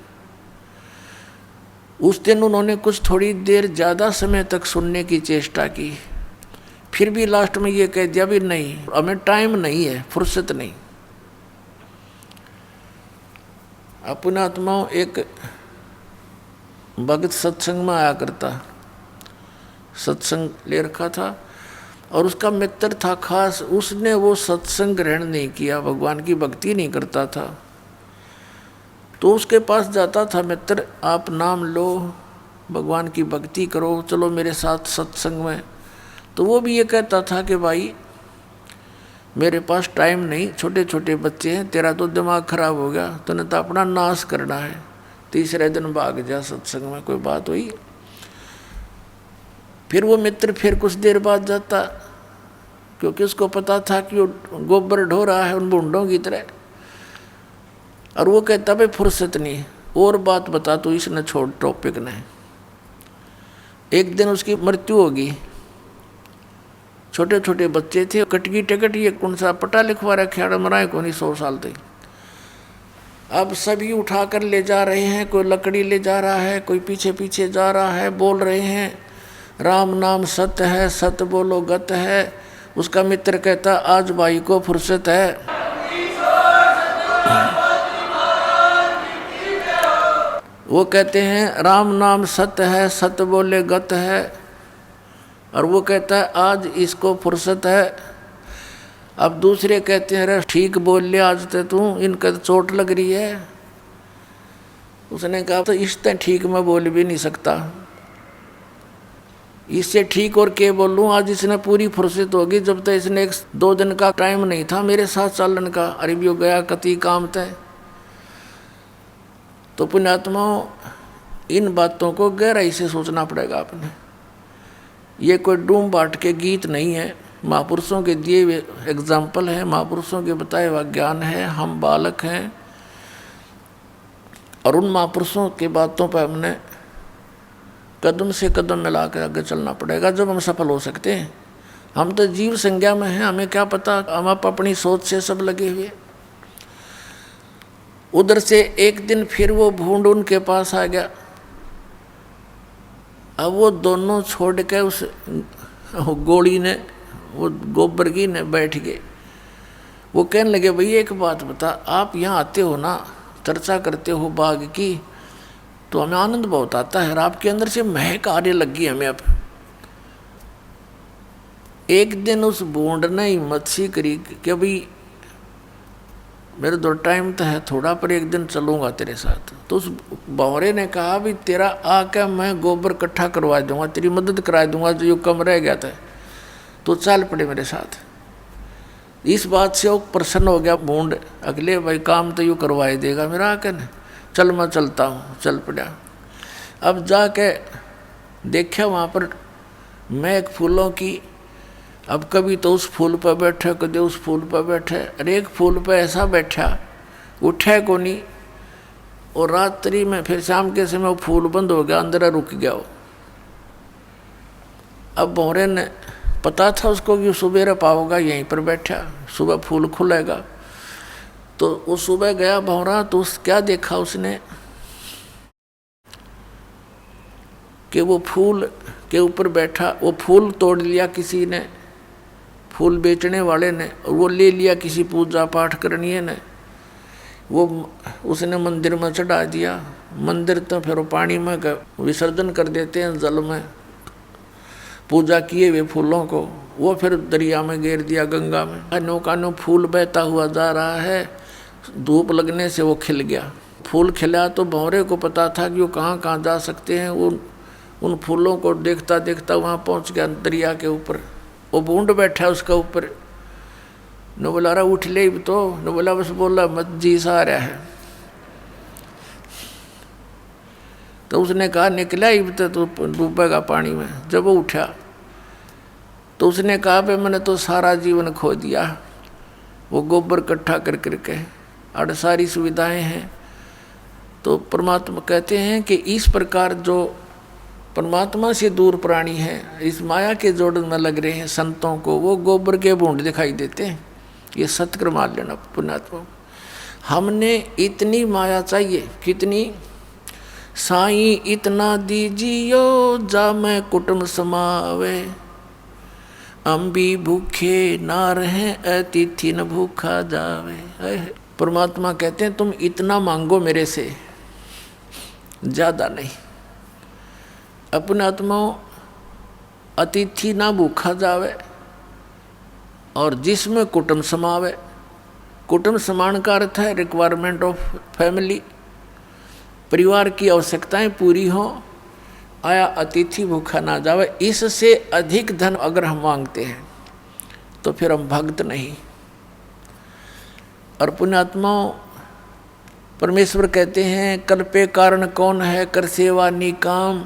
उस दिन उन्होंने कुछ थोड़ी देर ज़्यादा समय तक सुनने की चेष्टा की, फिर भी लास्ट में ये कह दिया भी नहीं, हमें टाइम नहीं है, फुर्सत नहीं। अपने आत्माओं, एक भगत सत्संग में आया करता, सत्संग ले रखा था और उसका मित्र था खास, उसने वो सत्संग ग्रहण नहीं किया, भगवान की भक्ति नहीं करता था। तो उसके पास जाता था मित्र, आप नाम लो, भगवान की भक्ति करो, चलो मेरे साथ सत्संग में। तो वो भी ये कहता था कि भाई मेरे पास टाइम नहीं, छोटे छोटे बच्चे हैं, तेरा तो दिमाग खराब हो गया, तूने तो अपना नाश करना है, तीसरे दिन भाग जा सत्संग में। कोई बात हुई। फिर वो मित्र फिर कुछ देर बाद जाता, क्योंकि उसको पता था कि वो गोबर ढो रहा है उन बूंदों की तरह, और वो कहता भाई फुर्सत नहीं, और बात बता तो इसने छोड़ टॉपिक ने। एक दिन उसकी मृत्यु होगी, छोटे छोटे बच्चे थे, कटकी टिकट ये कौन सा पटा लिखवा रखा मराए को नहीं 100 साल तक। अब सभी उठाकर ले जा रहे हैं, कोई लकड़ी ले जा रहा है, कोई पीछे पीछे जा रहा है, बोल रहे हैं राम नाम सत्य है, सत्य बोलो गत है। उसका मित्र कहता आज भाई को फुर्सत है। वो कहते हैं राम नाम सत्य है, सत्य बोले गत है, और वो कहता है आज इसको फुर्सत है। अब दूसरे कहते हैं अरे ठीक बोल ले आज तो तू, इनका तो चोट लग रही है। उसने कहा तो इससे ठीक मैं बोल भी नहीं सकता, इससे ठीक और क्या बोलूं, आज इसने पूरी फुर्सत होगी, जब तक इसने 1-2 दिन का टाइम नहीं था मेरे साथ चलन का, अरे भी गया कति काम तय। तो पुण्यात्माओं इन बातों को गहराई से सोचना पड़ेगा आपने। ये कोई डूम बाट के गीत नहीं है, महापुरुषों के दिए हुए एग्जाम्पल है, महापुरुषों के बताए हुआ ज्ञान है। हम बालक हैं और उन महापुरुषों की बातों पर हमने कदम से कदम मिला कर आगे चलना पड़ेगा, जब हम सफल हो सकते हैं। हम तो जीव संज्ञा में हैं, हमें क्या पता, हम अपनी सोच से सब लगे हुए। उधर से एक दिन फिर वो भूंड उनके पास आ गया। अब वो दोनों छोड़ के उस गोली ने, वो गोबर की ने बैठ गए। वो कहने लगे भैया एक बात बता, आप यहाँ आते हो ना, चर्चा करते हो बाग की, तो हमें आनंद बहुत आता है, आपके अंदर से महक आने लगी हमें। अब एक दिन उस बूंद ने हिम्मत सी करी कि भाई मेरे दो टाइम तो है थोड़ा, पर एक दिन चलूंगा तेरे साथ। तो उस बावरे ने कहा भी तेरा आके मैं गोबर इकट्ठा करवा दूंगा, तेरी मदद करा दूंगा, जो यू कम रह गया था, तो चल पड़े मेरे साथ। इस बात से वो प्रसन्न हो गया बूंद, अगले भाई काम तो यू करवाई देगा मेरा आके ने, चल मैं चलता हूँ। चल पड़ा। अब जाके देखा वहाँ पर महक फूलों की। अब कभी तो उस फूल पर बैठे, कभी उस फूल पर बैठे, अरे एक फूल पर ऐसा बैठा उठे को नहीं, और रात्रि में फिर शाम के समय वो फूल बंद हो गया, अंदर रुक गया वो। अब भौरे ने पता था उसको कि सुबह पाओगा, यहीं पर बैठा, सुबह फूल खुलेगा। तो वो सुबह गया भौरा, तो उस क्या देखा उसने कि वो फूल के ऊपर बैठा, वो फूल तोड़ लिया किसी ने, फूल बेचने वाले ने, और वो ले लिया किसी पूजा पाठ करनी ने, वो उसने मंदिर में चढ़ा दिया। मंदिर तो फिर पानी में विसर्जन कर देते हैं, जल में पूजा किए हुए फूलों को, वो फिर दरिया में गिर दिया, गंगा में। अनोखानो फूल बहता हुआ जा रहा है, धूप लगने से वो खिल गया। फूल खिला तो भौरे को पता था कि वो कहाँ कहाँ जा सकते हैं। वो उन फूलों को देखता देखता वहाँ पहुँच गया दरिया के ऊपर। वो बूंद बैठा उसका ऊपर। न बोला रहा उठ ले तो, न बोला बस बोला मत जी सा आ रहा है। तो उसने कहा निकला ही तो डूबेगा पानी में। जब वो उठा तो उसने कहा भाई मैंने तो सारा जीवन खो दिया, वो गोबर इकट्ठा कर करके, और सारी सुविधाएं हैं। तो परमात्मा कहते हैं कि इस प्रकार जो परमात्मा से दूर प्राणी हैं, इस माया के जोड़न में लग रहे हैं संतों को, वो गोबर के बूंद दिखाई देते हैं। ये सत्य मान लेना पुण्यात्मा। हमने इतनी माया चाहिए, कितनी, साईं इतना दीजियो जा मैं कुटुंब समावे, हम भी भूखे ना रहे अतिथि न भूखा जावे। परमात्मा कहते हैं तुम इतना मांगो मेरे से, ज़्यादा नहीं। अपने आत्माओं अतिथि ना भूखा जावे, और जिसमें कुटुंब समावे। कुटुंब समान का अर्थ है रिक्वायरमेंट ऑफ फैमिली, परिवार की आवश्यकताएं पूरी हों, आया अतिथि भूखा ना जावे। इससे अधिक धन अगर हम मांगते हैं तो फिर हम भक्त नहीं। और पुण्यात्माओं परमेश्वर कहते हैं कर पे कारण कौन है, कर सेवा निकाम,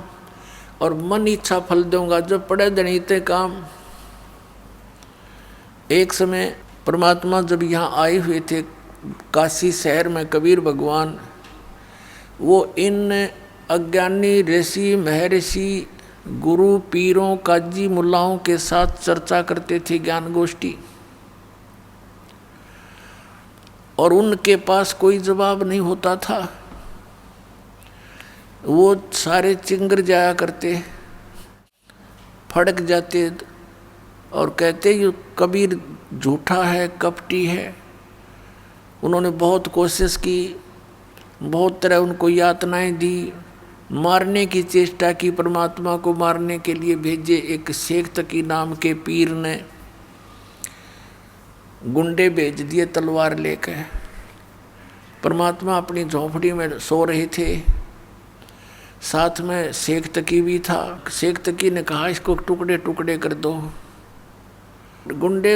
और मन इच्छा फल दूंगा जब पड़े दणीते काम। एक समय परमात्मा जब यहाँ आए हुए थे काशी शहर में, कबीर भगवान वो इन अज्ञानी ऋषि महर्षि गुरु पीरों काजी मुल्लाओं के साथ चर्चा करते थे, ज्ञान गोष्ठी, और उनके पास कोई जवाब नहीं होता था। वो सारे चिंगर जाया करते, फड़क जाते और कहते ये कबीर झूठा है, कपटी है। उन्होंने बहुत कोशिश की, बहुत तरह उनको यातनाएं दी, मारने की चेष्टा की, परमात्मा को मारने के लिए भेजे। एक शेख तकी नाम के पीर ने गुंडे भेज दिए तलवार लेकर। परमात्मा अपनी झोंपड़ी में सो रहे थे, साथ में शेख तकी भी था। शेख तकी ने कहा इसको टुकड़े टुकड़े कर दो। गुंडे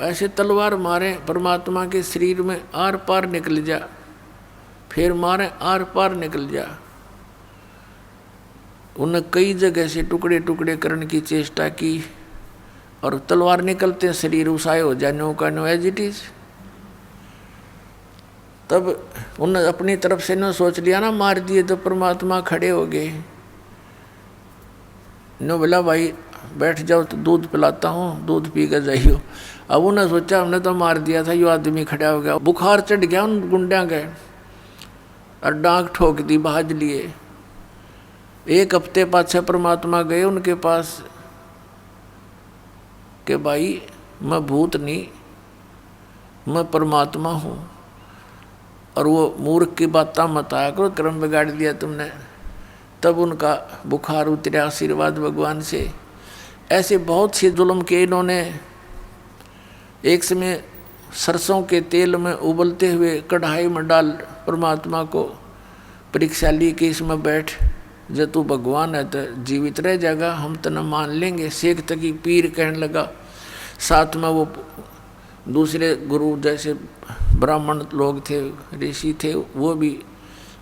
ऐसे तलवार मारे, परमात्मा के शरीर में आर पार निकल जा, फिर मारे आर पार निकल जा। उन्हें कई जगह से टुकड़े टुकड़े करने की चेष्टा की और तलवार निकलते शरीर उसाए हो जाए, नो का नो एज इट इज। तब उन्होंने अपनी तरफ से न सोच लिया ना मार दिए तो परमात्मा खड़े हो गए। नो बोला भाई बैठ जाओ तो दूध पिलाता हूँ, दूध पी कर जाइयो। अब उन्होंने सोचा हमने तो मार दिया था, यो आदमी खड़ा हो गया। बुखार चढ़ गया उन गुंडिया के और डांक ठोक दी, भाज लिए। एक हफ्ते पाछे परमात्मा गए उनके पास कि भाई मैं भूत नहीं, मैं परमात्मा हूँ, और वो मूर्ख की बात मत आया करो, क्रम बिगाड़ दिया तुमने। तब उनका बुखार उतरा आशीर्वाद भगवान से। ऐसे बहुत से जुल्म के इन्होंने। एक समय सरसों के तेल में उबलते हुए कढ़ाई में डाल परमात्मा को परीक्षा ली कि इसमें बैठ, जब तू भगवान है तो जीवित रह जाएगा, हम तना मान लेंगे। शेख तकी पीर कहने लगा। साथ में वो दूसरे गुरु जैसे ब्राह्मण लोग थे, ऋषि थे, वो भी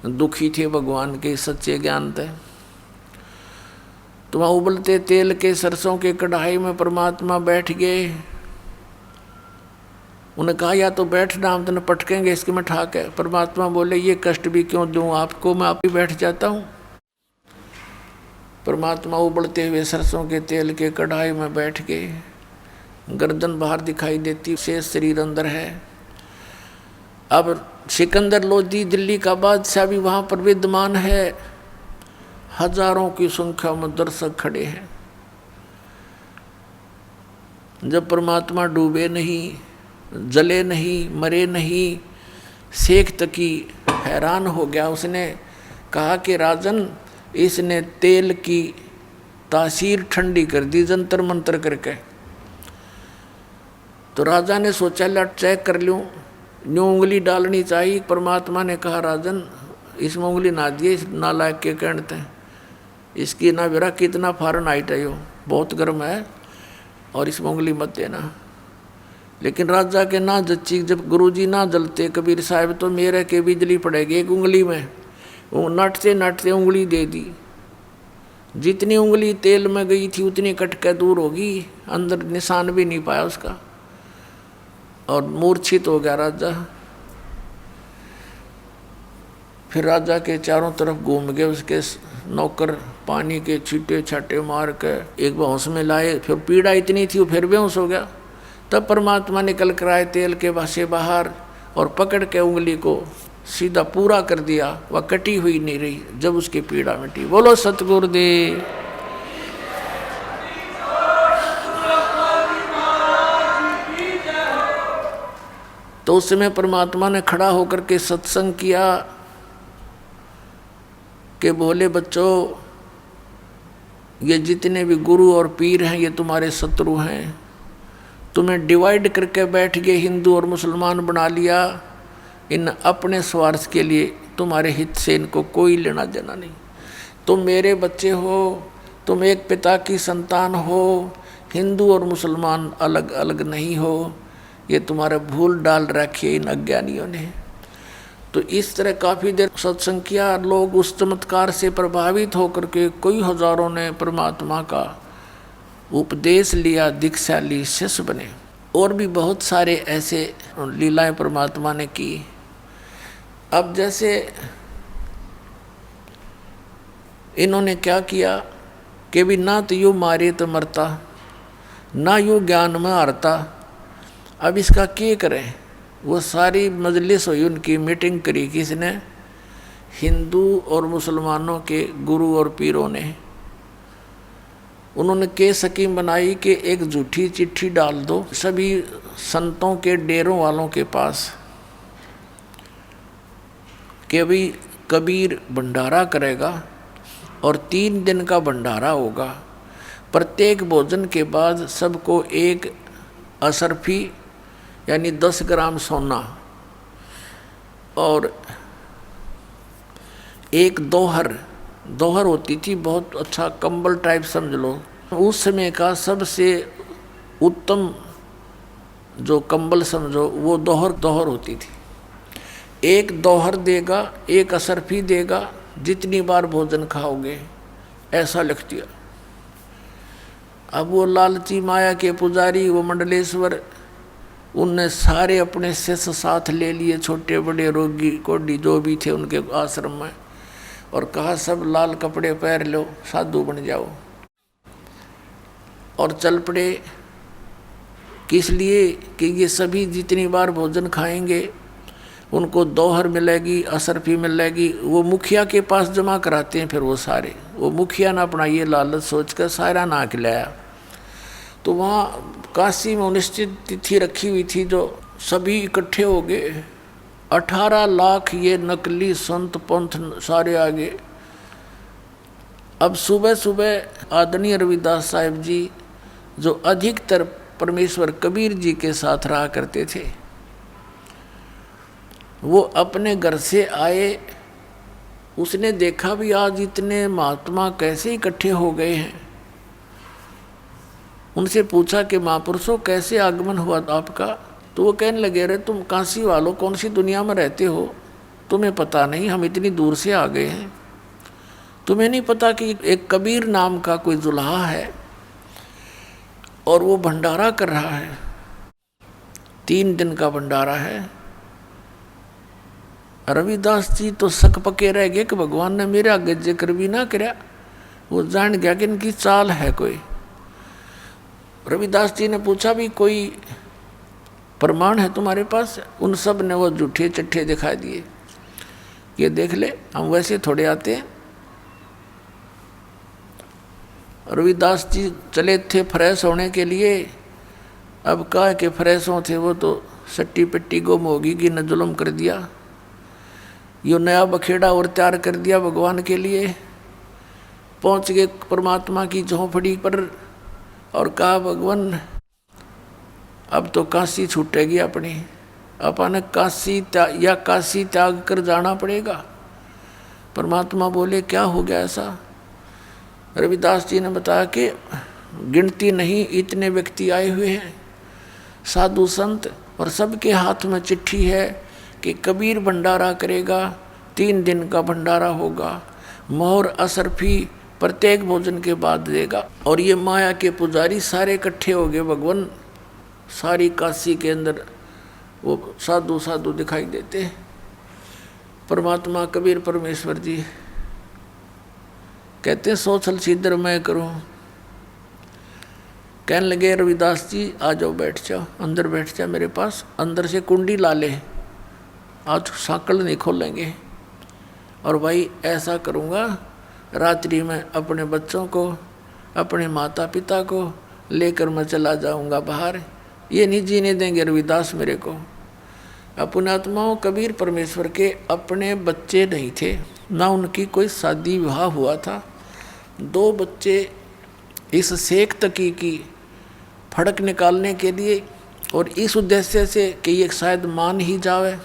दुखी थे भगवान के सच्चे ज्ञान थे। तो वहाँ उबलते तेल के सरसों के कढ़ाई में परमात्मा बैठ गए। उन्हें कहा या तो बैठना, हम तो पटकेंगे इसके में ठाक है। परमात्मा बोले ये कष्ट भी क्यों दूं आपको, मैं आप ही बैठ जाता हूँ। परमात्मा उबलते हुए सरसों के तेल के कढ़ाई में बैठ गए। गर्दन बाहर दिखाई देती, शेष शरीर अंदर है। अब सिकंदर लोधी दिल्ली का बादशाह भी वहाँ पर विद्यमान है। हजारों की संख्या में दर्शक खड़े हैं। जब परमात्मा डूबे नहीं, जले नहीं, मरे नहीं, शेख तकी हैरान हो गया। उसने कहा कि राजन, इसने तेल की तासीर ठंडी कर दी जंतर मंतर करके। तो राजा ने सोचा लट चेक कर लूँ, न्यू उंगली डालनी चाहिए। परमात्मा ने कहा राजन इसमें उंगली ना दिए, इस नालायक के कहते हैं, इसकी ना बेरा कितना फ़ारेनहाइट है, यो बहुत गर्म है और इसमें उंगली मत देना। लेकिन राजा के ना जच्ची, जब गुरुजी ना जलते कबीर साहब तो मेरे के बिजली पड़ेगी एक उंगली में। वो नटते नटते उंगली दे दी। जितनी उंगली तेल में गई थी उतनी कटके दूर होगी, अंदर निशान भी नहीं पाया उसका, और मूर्छित हो गया राजा। फिर राजा के चारों तरफ घूम गए उसके नौकर, पानी के छींटे छाटे मार के एक बेहोश में लाए। फिर पीड़ा इतनी थी वो फिर बेहोश हो गया। तब परमात्मा निकल कर आए तेल के से बाहर और पकड़ के उंगली को सीधा पूरा कर दिया। वह कटी हुई नहीं रही जब उसकी पीड़ा मिटी। बोलो सतगुरुदेव। तो उस समय परमात्मा ने खड़ा होकर के सत्संग किया कि बोले बच्चों, ये जितने भी गुरु और पीर हैं ये तुम्हारे शत्रु हैं। तुम्हें डिवाइड करके बैठ गए, हिंदू और मुसलमान बना लिया। इन अपने स्वार्थ के लिए, तुम्हारे हित से इनको कोई लेना देना नहीं। तुम मेरे बच्चे हो, तुम एक पिता की संतान हो, हिंदू और मुसलमान अलग अलग नहीं हो। ये तुम्हारा भूल डाल रखी है इन अज्ञानियों ने। तो इस तरह काफ़ी देर सत्संग किया। लोग उस चमत्कार से प्रभावित होकर के कई हजारों ने परमात्मा का उपदेश लिया, दीक्षा ली, शिष्य बने। और भी बहुत सारे ऐसे लीलाएं परमात्मा ने की। अब जैसे इन्होंने क्या किया कि भी ना तो यूँ मारे तो मरता, ना यूँ ज्ञान में हारता, अब इसका क्या करें। वो सारी मजलिस हुई, उनकी मीटिंग करी किसने, हिंदू और मुसलमानों के गुरु और पीरों ने। उन्होंने के स्कीम बनाई कि एक झूठी चिट्ठी डाल दो सभी संतों के डेरों वालों के पास कि भाई कबीर भंडारा करेगा और 3 दिन का भंडारा होगा। प्रत्येक भोजन के बाद सबको एक असरफी यानी 10 ग्राम सोना और एक दोहर होती थी, बहुत अच्छा कंबल टाइप समझ लो, उस समय का सबसे उत्तम जो कंबल समझो वो दोहर होती थी। एक दोहर देगा, एक असरफी देगा, जितनी बार भोजन खाओगे, ऐसा लिख दिया। अब वो लालची माया के पुजारी, वो मंडलेश्वर, उनने सारे अपने शिष्य साथ ले लिए, छोटे बड़े रोगी कोडी जो भी थे उनके आश्रम में, और कहा सब लाल कपड़े पहन लो, साधु बन जाओ। और चल पड़े, किस लिए कि ये सभी जितनी बार भोजन खाएंगे उनको दोहर मिलेगी, असरफी मिलेगी। वो मुखिया के पास जमा कराते हैं, फिर वो सारे, वो मुखिया ना अपना ये लालच सोच कर सारा ना खिलाया। तो वहाँ काशी में निश्चित तिथि रखी हुई थी, जो सभी इकट्ठे हो गए। 18 लाख ये नकली संत पंथ सारे आगे। अब सुबह सुबह आदरणीय रविदास साहिब जी, जो अधिकतर परमेश्वर कबीर जी के साथ रहा करते थे, वो अपने घर से आए। उसने देखा भी आज इतने महात्मा कैसे इकट्ठे हो गए हैं। उनसे पूछा कि महापुरुषों कैसे आगमन हुआ आपका। तो वो कहने लगे, रे तुम काशी वालों कौन सी दुनिया में रहते हो, तुम्हें पता नहीं, हम इतनी दूर से आ गए हैं। तुम्हें नहीं पता कि एक कबीर नाम का कोई दुल्हा है और वो भंडारा कर रहा है, 3 दिन का भंडारा है। रविदास जी तो शक पके रह गए कि भगवान ने मेरे आगे जिक्र भी ना कराया। वो जान गया कि इनकी चाल है कोई। रविदास जी ने पूछा भी कोई प्रमाण है तुम्हारे पास। उन सब ने वो झूठे चट्ठे दिखा दिए, ये देख ले हम वैसे थोड़े आते हैं। रविदास जी चले थे फ्रेश होने के लिए। अब कहा कि फ्रेश हो थे, वो तो सट्टी पिट्टी गुम होगी कि न जुल्म कर दिया। यो नया बखेड़ा और तैयार कर दिया भगवान के लिए। पहुंच गए परमात्मा की झोंपड़ी पर और कहा भगवान अब तो काशी छूटेगी अपनी, अपन काशी त्याग कर जाना पड़ेगा। परमात्मा बोले क्या हो गया ऐसा। रविदास जी ने बताया कि गिनती नहीं इतने व्यक्ति आए हुए हैं, साधु संत, और सबके हाथ में चिट्ठी है कि कबीर भंडारा करेगा, 3 दिन का भंडारा होगा, मोहर असरफी प्रत्येक भोजन के बाद देगा। और ये माया के पुजारी सारे इकट्ठे हो गए। भगवान सारी काशी के अंदर वो साधु साधु दिखाई देते। परमात्मा कबीर परमेश्वर जी कहते सोचल छिद्र मैं करूं। कहने लगे रविदास जी आ जाओ, बैठ जाओ, अंदर बैठ जा मेरे पास। अंदर से कुंडी ला ले, आज सांकल नहीं खोलेंगे। और भाई ऐसा करूँगा, रात्रि में अपने बच्चों को, अपने माता पिता को लेकर मैं चला जाऊँगा बाहर। ये नहीं जीने देंगे रविदास मेरे को। अपने आत्माओं कबीर परमेश्वर के अपने बच्चे नहीं थे, ना उनकी कोई शादी विवाह हुआ था। 2 बच्चे इस शेख तकी की फड़क निकालने के लिए और इस उद्देश्य से कि ये शायद मान ही जावे,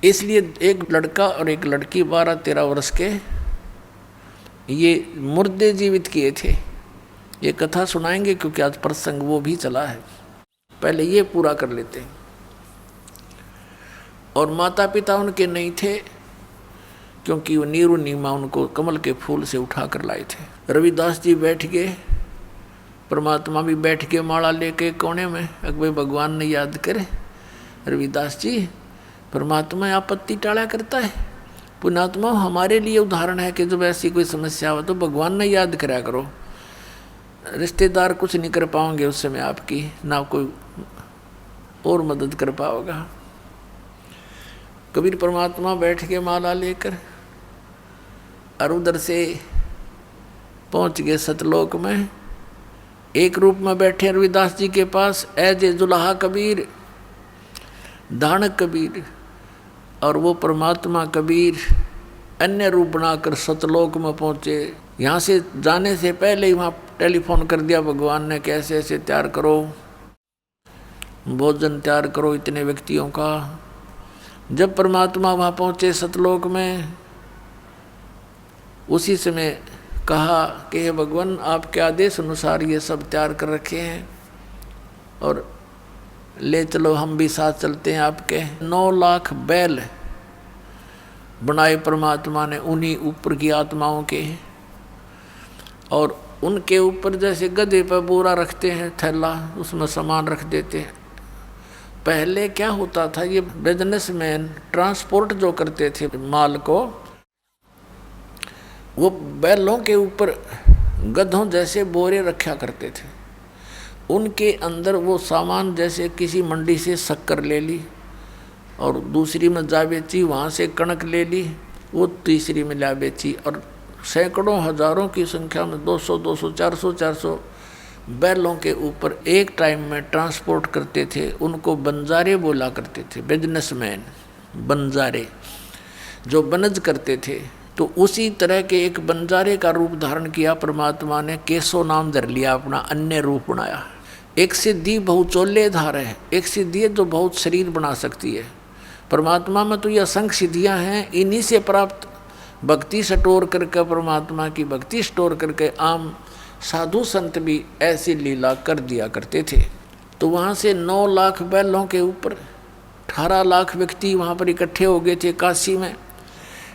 इसलिए एक लड़का और एक लड़की 12-13 वर्ष के ये मुर्दे जीवित किए थे। ये कथा सुनाएंगे क्योंकि आज प्रसंग वो भी चला है, पहले ये पूरा कर लेते हैं। और माता पिता उनके नहीं थे क्योंकि वो नीरू नीमा उनको कमल के फूल से उठा कर लाए थे। रविदास जी बैठ गए, परमात्मा भी बैठ के माला लेके कोने में। अकबर भगवान ने याद करे रविदास जी, परमात्मा आपत्ति टाला करता है, पुण्यात्मा हमारे लिए उदाहरण है कि जब ऐसी कोई समस्या हो तो भगवान ने याद कराया करो। रिश्तेदार कुछ नहीं कर पाओगे उस समय आपकी, ना कोई और मदद कर पाओगा। कबीर परमात्मा बैठ के माला लेकर और उधर से पहुंच गए सतलोक में। एक रूप में बैठे रविदास जी के पास एज ए जुलाहा कबीर, दानक कबीर, और वो परमात्मा कबीर अन्य रूप बनाकर सतलोक में पहुंचे। यहाँ से जाने से पहले ही वहाँ टेलीफोन कर दिया भगवान ने, कैसे ऐसे तैयार करो, भोजन तैयार करो इतने व्यक्तियों का। जब परमात्मा वहाँ पहुँचे सतलोक में, उसी समय कहा कि हे भगवान, आपके आदेश अनुसार ये सब तैयार कर रखे हैं और ले चलो, हम भी साथ चलते हैं आपके। 9 लाख बैल बनाए परमात्मा ने उन्हीं ऊपर की आत्माओं के, और उनके ऊपर जैसे गधे पर बोरा रखते हैं, थैला, उसमें सामान रख देते हैं। पहले क्या होता था, ये बिजनेसमैन ट्रांसपोर्ट जो करते थे माल को, वो बैलों के ऊपर गधों जैसे बोरे रखा करते थे। उनके अंदर वो सामान, जैसे किसी मंडी से शक्कर ले ली और दूसरी में जा बेची, वहाँ से कणक ले ली, वो तीसरी में ला बेची, और सैकड़ों हजारों की संख्या में 200 400 बैलों के ऊपर एक टाइम में ट्रांसपोर्ट करते थे। उनको बंजारे बोला करते थे, बिजनेसमैन बंजारे, जो बनज करते थे। तो उसी तरह के एक बंजारे का रूप धारण किया परमात्मा ने, केशव नाम धर लिया अपना, अन्य रूप बनाया। एक सिद्धि बहुचोल्य धार है, एक सिद्धि है जो बहुत शरीर बना सकती है। परमात्मा में तो ये असंख्य सिद्धियाँ हैं, इन्हीं से प्राप्त भक्ति स्टोर करके, परमात्मा की भक्ति स्टोर करके आम साधु संत भी ऐसी लीला कर दिया करते थे। तो वहाँ से 9 लाख बैलों के ऊपर 18 लाख व्यक्ति वहाँ पर इकट्ठे हो गए थे काशी में।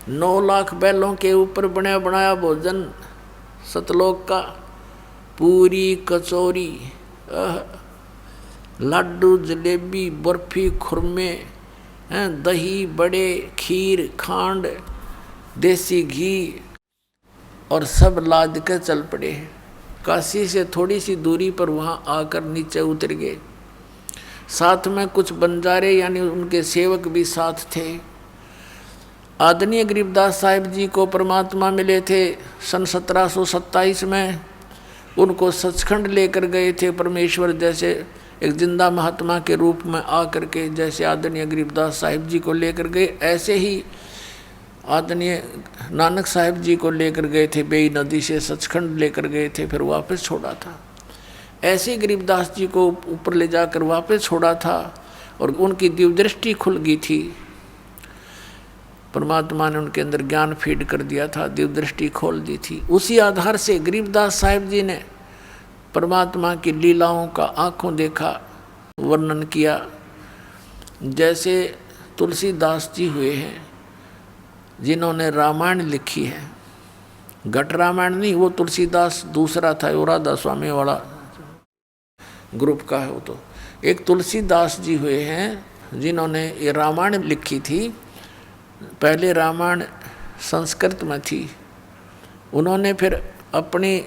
9 लाख बैलों के ऊपर बना बनाया भोजन सतलोक का, पूरी, कचौरी, लड्डू, जलेबी, बर्फी, खुरमे, दही, बड़े, खीर, खांड, देसी घी, और सब लाद कर चल पड़े। काशी से थोड़ी सी दूरी पर वहाँ आकर नीचे उतर गए। साथ में कुछ बंजारे यानी उनके सेवक भी साथ थे। आदरणीय गरीबदास साहिब जी को परमात्मा मिले थे सन 1727 में। उनको सचखंड लेकर गए थे परमेश्वर, जैसे एक जिंदा महात्मा के रूप में आकर के, जैसे आदरणीय गरीबदास साहिब जी को लेकर गए, ऐसे ही आदरणीय नानक साहिब जी को लेकर गए थे। बेई नदी से सचखंड लेकर गए थे, फिर वापस छोड़ा था। ऐसे ही गरीबदास जी को ऊपर ले जाकर वापस छोड़ा था, और उनकी दिव्य दृष्टि खुल गई थी। परमात्मा ने उनके अंदर ज्ञान फीड कर दिया था, दिव्य दृष्टि खोल दी थी। उसी आधार से गरीबदास साहिब जी ने परमात्मा की लीलाओं का आंखों देखा वर्णन किया। जैसे तुलसीदास जी हुए हैं जिन्होंने रामायण लिखी है, घट रामायण नहीं, वो तुलसीदास दूसरा था, वो राधा स्वामी वाला ग्रुप का है वो। तो एक तुलसीदास जी हुए हैं जिन्होंने ये रामायण लिखी थी। पहले रामायण संस्कृत में थी, उन्होंने फिर अपनी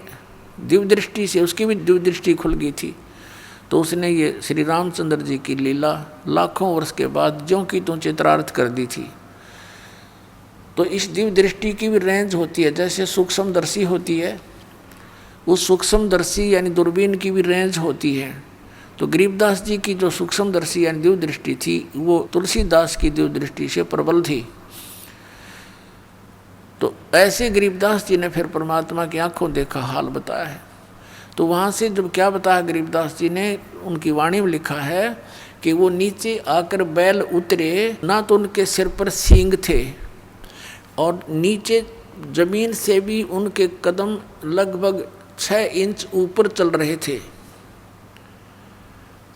दिव्य दृष्टि से, उसकी भी दिव्य दृष्टि खुल गई थी, तो उसने ये श्री रामचंद्र जी की लीला लाखों वर्ष के बाद ज्यों की त्यों चित्रार्थ कर दी थी। तो इस दिव्य दृष्टि की भी रेंज होती है, जैसे सूक्ष्मदर्शी होती है, उस सूक्ष्मदर्शी यानी दूरबीन की भी रेंज होती है। तो गरीबदास जी की जो सूक्ष्मदर्शी यानी दिव्य दृष्टि थी, वो तुलसीदास की दिव्य दृष्टि से प्रबल थी। तो ऐसे गरीबदास जी ने फिर परमात्मा की आंखों देखा हाल बताया है। तो वहाँ से जब क्या बताया गरीबदास जी ने, उनकी वाणी में लिखा है कि वो नीचे आकर बैल उतरे ना, तो उनके सिर पर सींग थे, और नीचे जमीन से भी उनके कदम लगभग 6 इंच ऊपर चल रहे थे।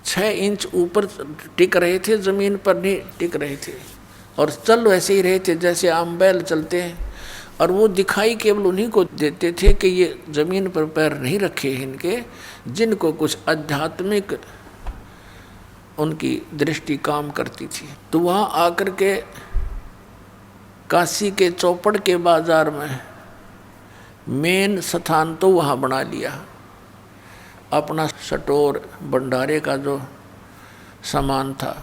6 इंच ऊपर टिक रहे थे, जमीन पर नहीं टिक रहे थे, और चल वैसे ही रहे थे जैसे आम बैल चलते हैं। और वो दिखाई केवल उन्हीं को देते थे कि ये जमीन पर पैर नहीं रखे हैं इनके, जिनको कुछ आध्यात्मिक उनकी दृष्टि काम करती थी। तो वहाँ आकर के काशी के चौपड़ के बाजार में मेन स्थान तो वहाँ बना लिया, अपना स्टोर भंडारे का जो सामान था,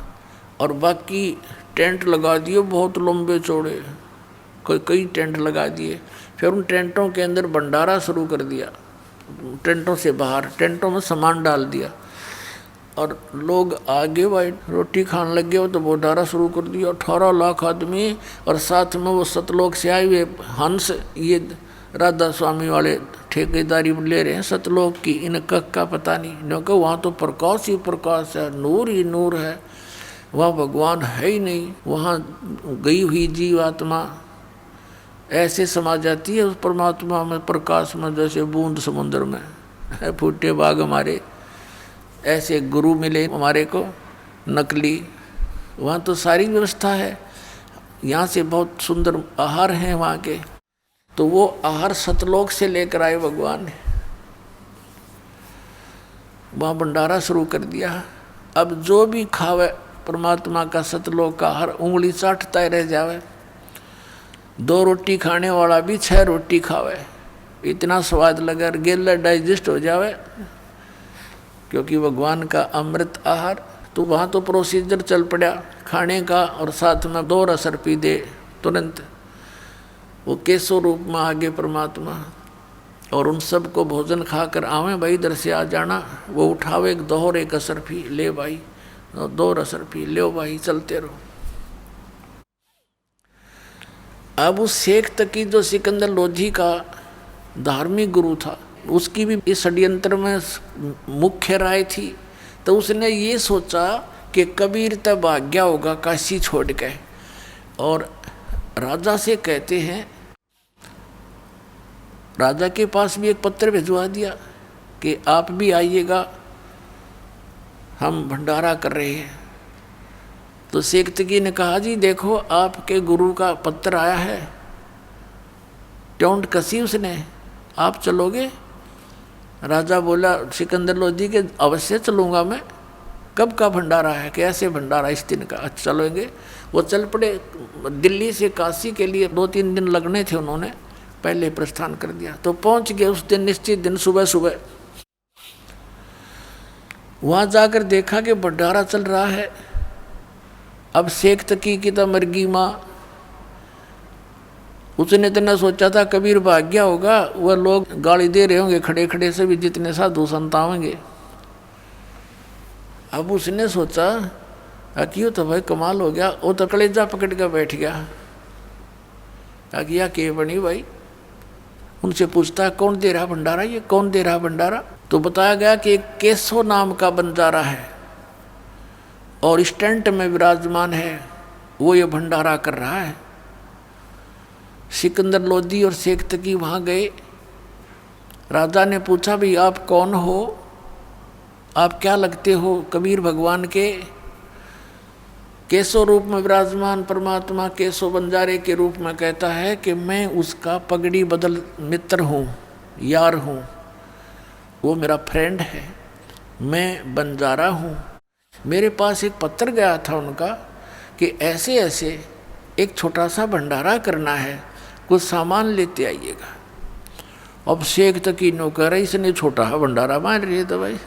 और बाकी टेंट लगा दिए बहुत लंबे चौड़े, कई टेंट लगा दिए। फिर उन टेंटों के अंदर भंडारा शुरू कर दिया, टेंटों से बाहर टेंटों में सामान डाल दिया, और लोग आगे भाई रोटी खाने लग गए। वो तो भंडारा शुरू कर दिया, 18 लाख आदमी, और साथ में वो सतलोक से आए हुए हंस, ये राधा स्वामी वाले ठेकेदारी ले रहे हैं सतलोक की, इनका का पता नहीं, क्योंकि वहाँ तो प्रकाश ही प्रकाश है, नूर ही नूर है, वहाँ भगवान है ही नहीं। वहाँ गई हुई जीवात्मा ऐसे समा जाती है उस परमात्मा में, प्रकाश में, जैसे बूंद समुद्र में फूटे बाग हमारे। ऐसे गुरु मिले हमारे को नकली, वहाँ तो सारी व्यवस्था है। यहाँ से बहुत सुंदर आहार हैं वहाँ के, तो वो आहार सतलोक से लेकर आए भगवान ने, वहाँ भंडारा शुरू कर दिया। अब जो भी खावे परमात्मा का सतलोक का आहार, उंगली चाटता ही रह जावे। 2 रोटी खाने वाला भी 6 रोटी खावे, इतना स्वाद लगा, गेला डाइजेस्ट हो जावे, क्योंकि भगवान का अमृत आहार। तो वहाँ तो प्रोसीजर चल पड़ा खाने का, और साथ में 2 रसर पी दे तुरंत। वो केसो रूप में आगे परमात्मा, और उन सब को भोजन खाकर आवे भाई इधर से आ जाना। वो उठावे 2 एक असर पी ले भाई, 2 रसर पी ले भाई, चलते रहो। अब उस शेख तकी जो सिकंदर लोधी का धार्मिक गुरु था, उसकी भी इस षड्यंत्र में मुख्य राय थी। तो उसने ये सोचा कि कबीर तब भाग्या होगा काशी छोड़ के, और राजा से कहते हैं, राजा के पास भी एक पत्र भिजवा दिया कि आप भी आइएगा, हम भंडारा कर रहे हैं। तो शेख तकी ने कहा जी देखो आपके गुरु का पत्र आया है, टोंट कसी उसने, आप चलोगे? राजा बोला सिकंदर लोधी के अवश्य चलूँगा मैं। कब का भंडारा है? कैसे भंडारा? इस दिन का। अच्छा चलेंगे। वो चल पड़े दिल्ली से काशी के लिए, 2-3 दिन लगने थे, उन्होंने पहले प्रस्थान कर दिया। तो पहुंच गए उस दिन, निश्चित दिन सुबह सुबह। वहाँ जाकर देखा कि भंडारा चल रहा है। अब शेख तकी की तो मरगी माँ, उसने इतना सोचा था कबीर भाग गया होगा, वह लोग गाली दे रहे होंगे खड़े खड़े से भी, जितने साधु संत आवेंगे। अब उसने सोचा क्यों तो भाई कमाल हो गया, वो तो कलेजा पकड़ कर बैठ गया। क्या के बनी भाई? उनसे पूछता कौन दे रहा भंडारा, ये कौन दे रहा भंडारा? तो बताया गया कि एक केशव नाम का बंजारा है और स्टैंड में विराजमान है, वो ये भंडारा कर रहा है। सिकंदर लोधी और शेख तकी वहाँ गए। राजा ने पूछा भी आप कौन हो, आप क्या लगते हो कबीर भगवान के? केशव रूप में विराजमान परमात्मा केशव बंजारे के रूप में कहता है कि मैं उसका पगड़ी बदल मित्र हूँ, यार हूँ, वो मेरा फ्रेंड है, मैं बंजारा हूँ। मेरे पास एक पत्र गया था उनका कि ऐसे ऐसे एक छोटा सा भंडारा करना है, कुछ सामान लेते आइएगा। अब शेख तकी नौकर, इसने छोटा भंडारा मान रही है तो भाई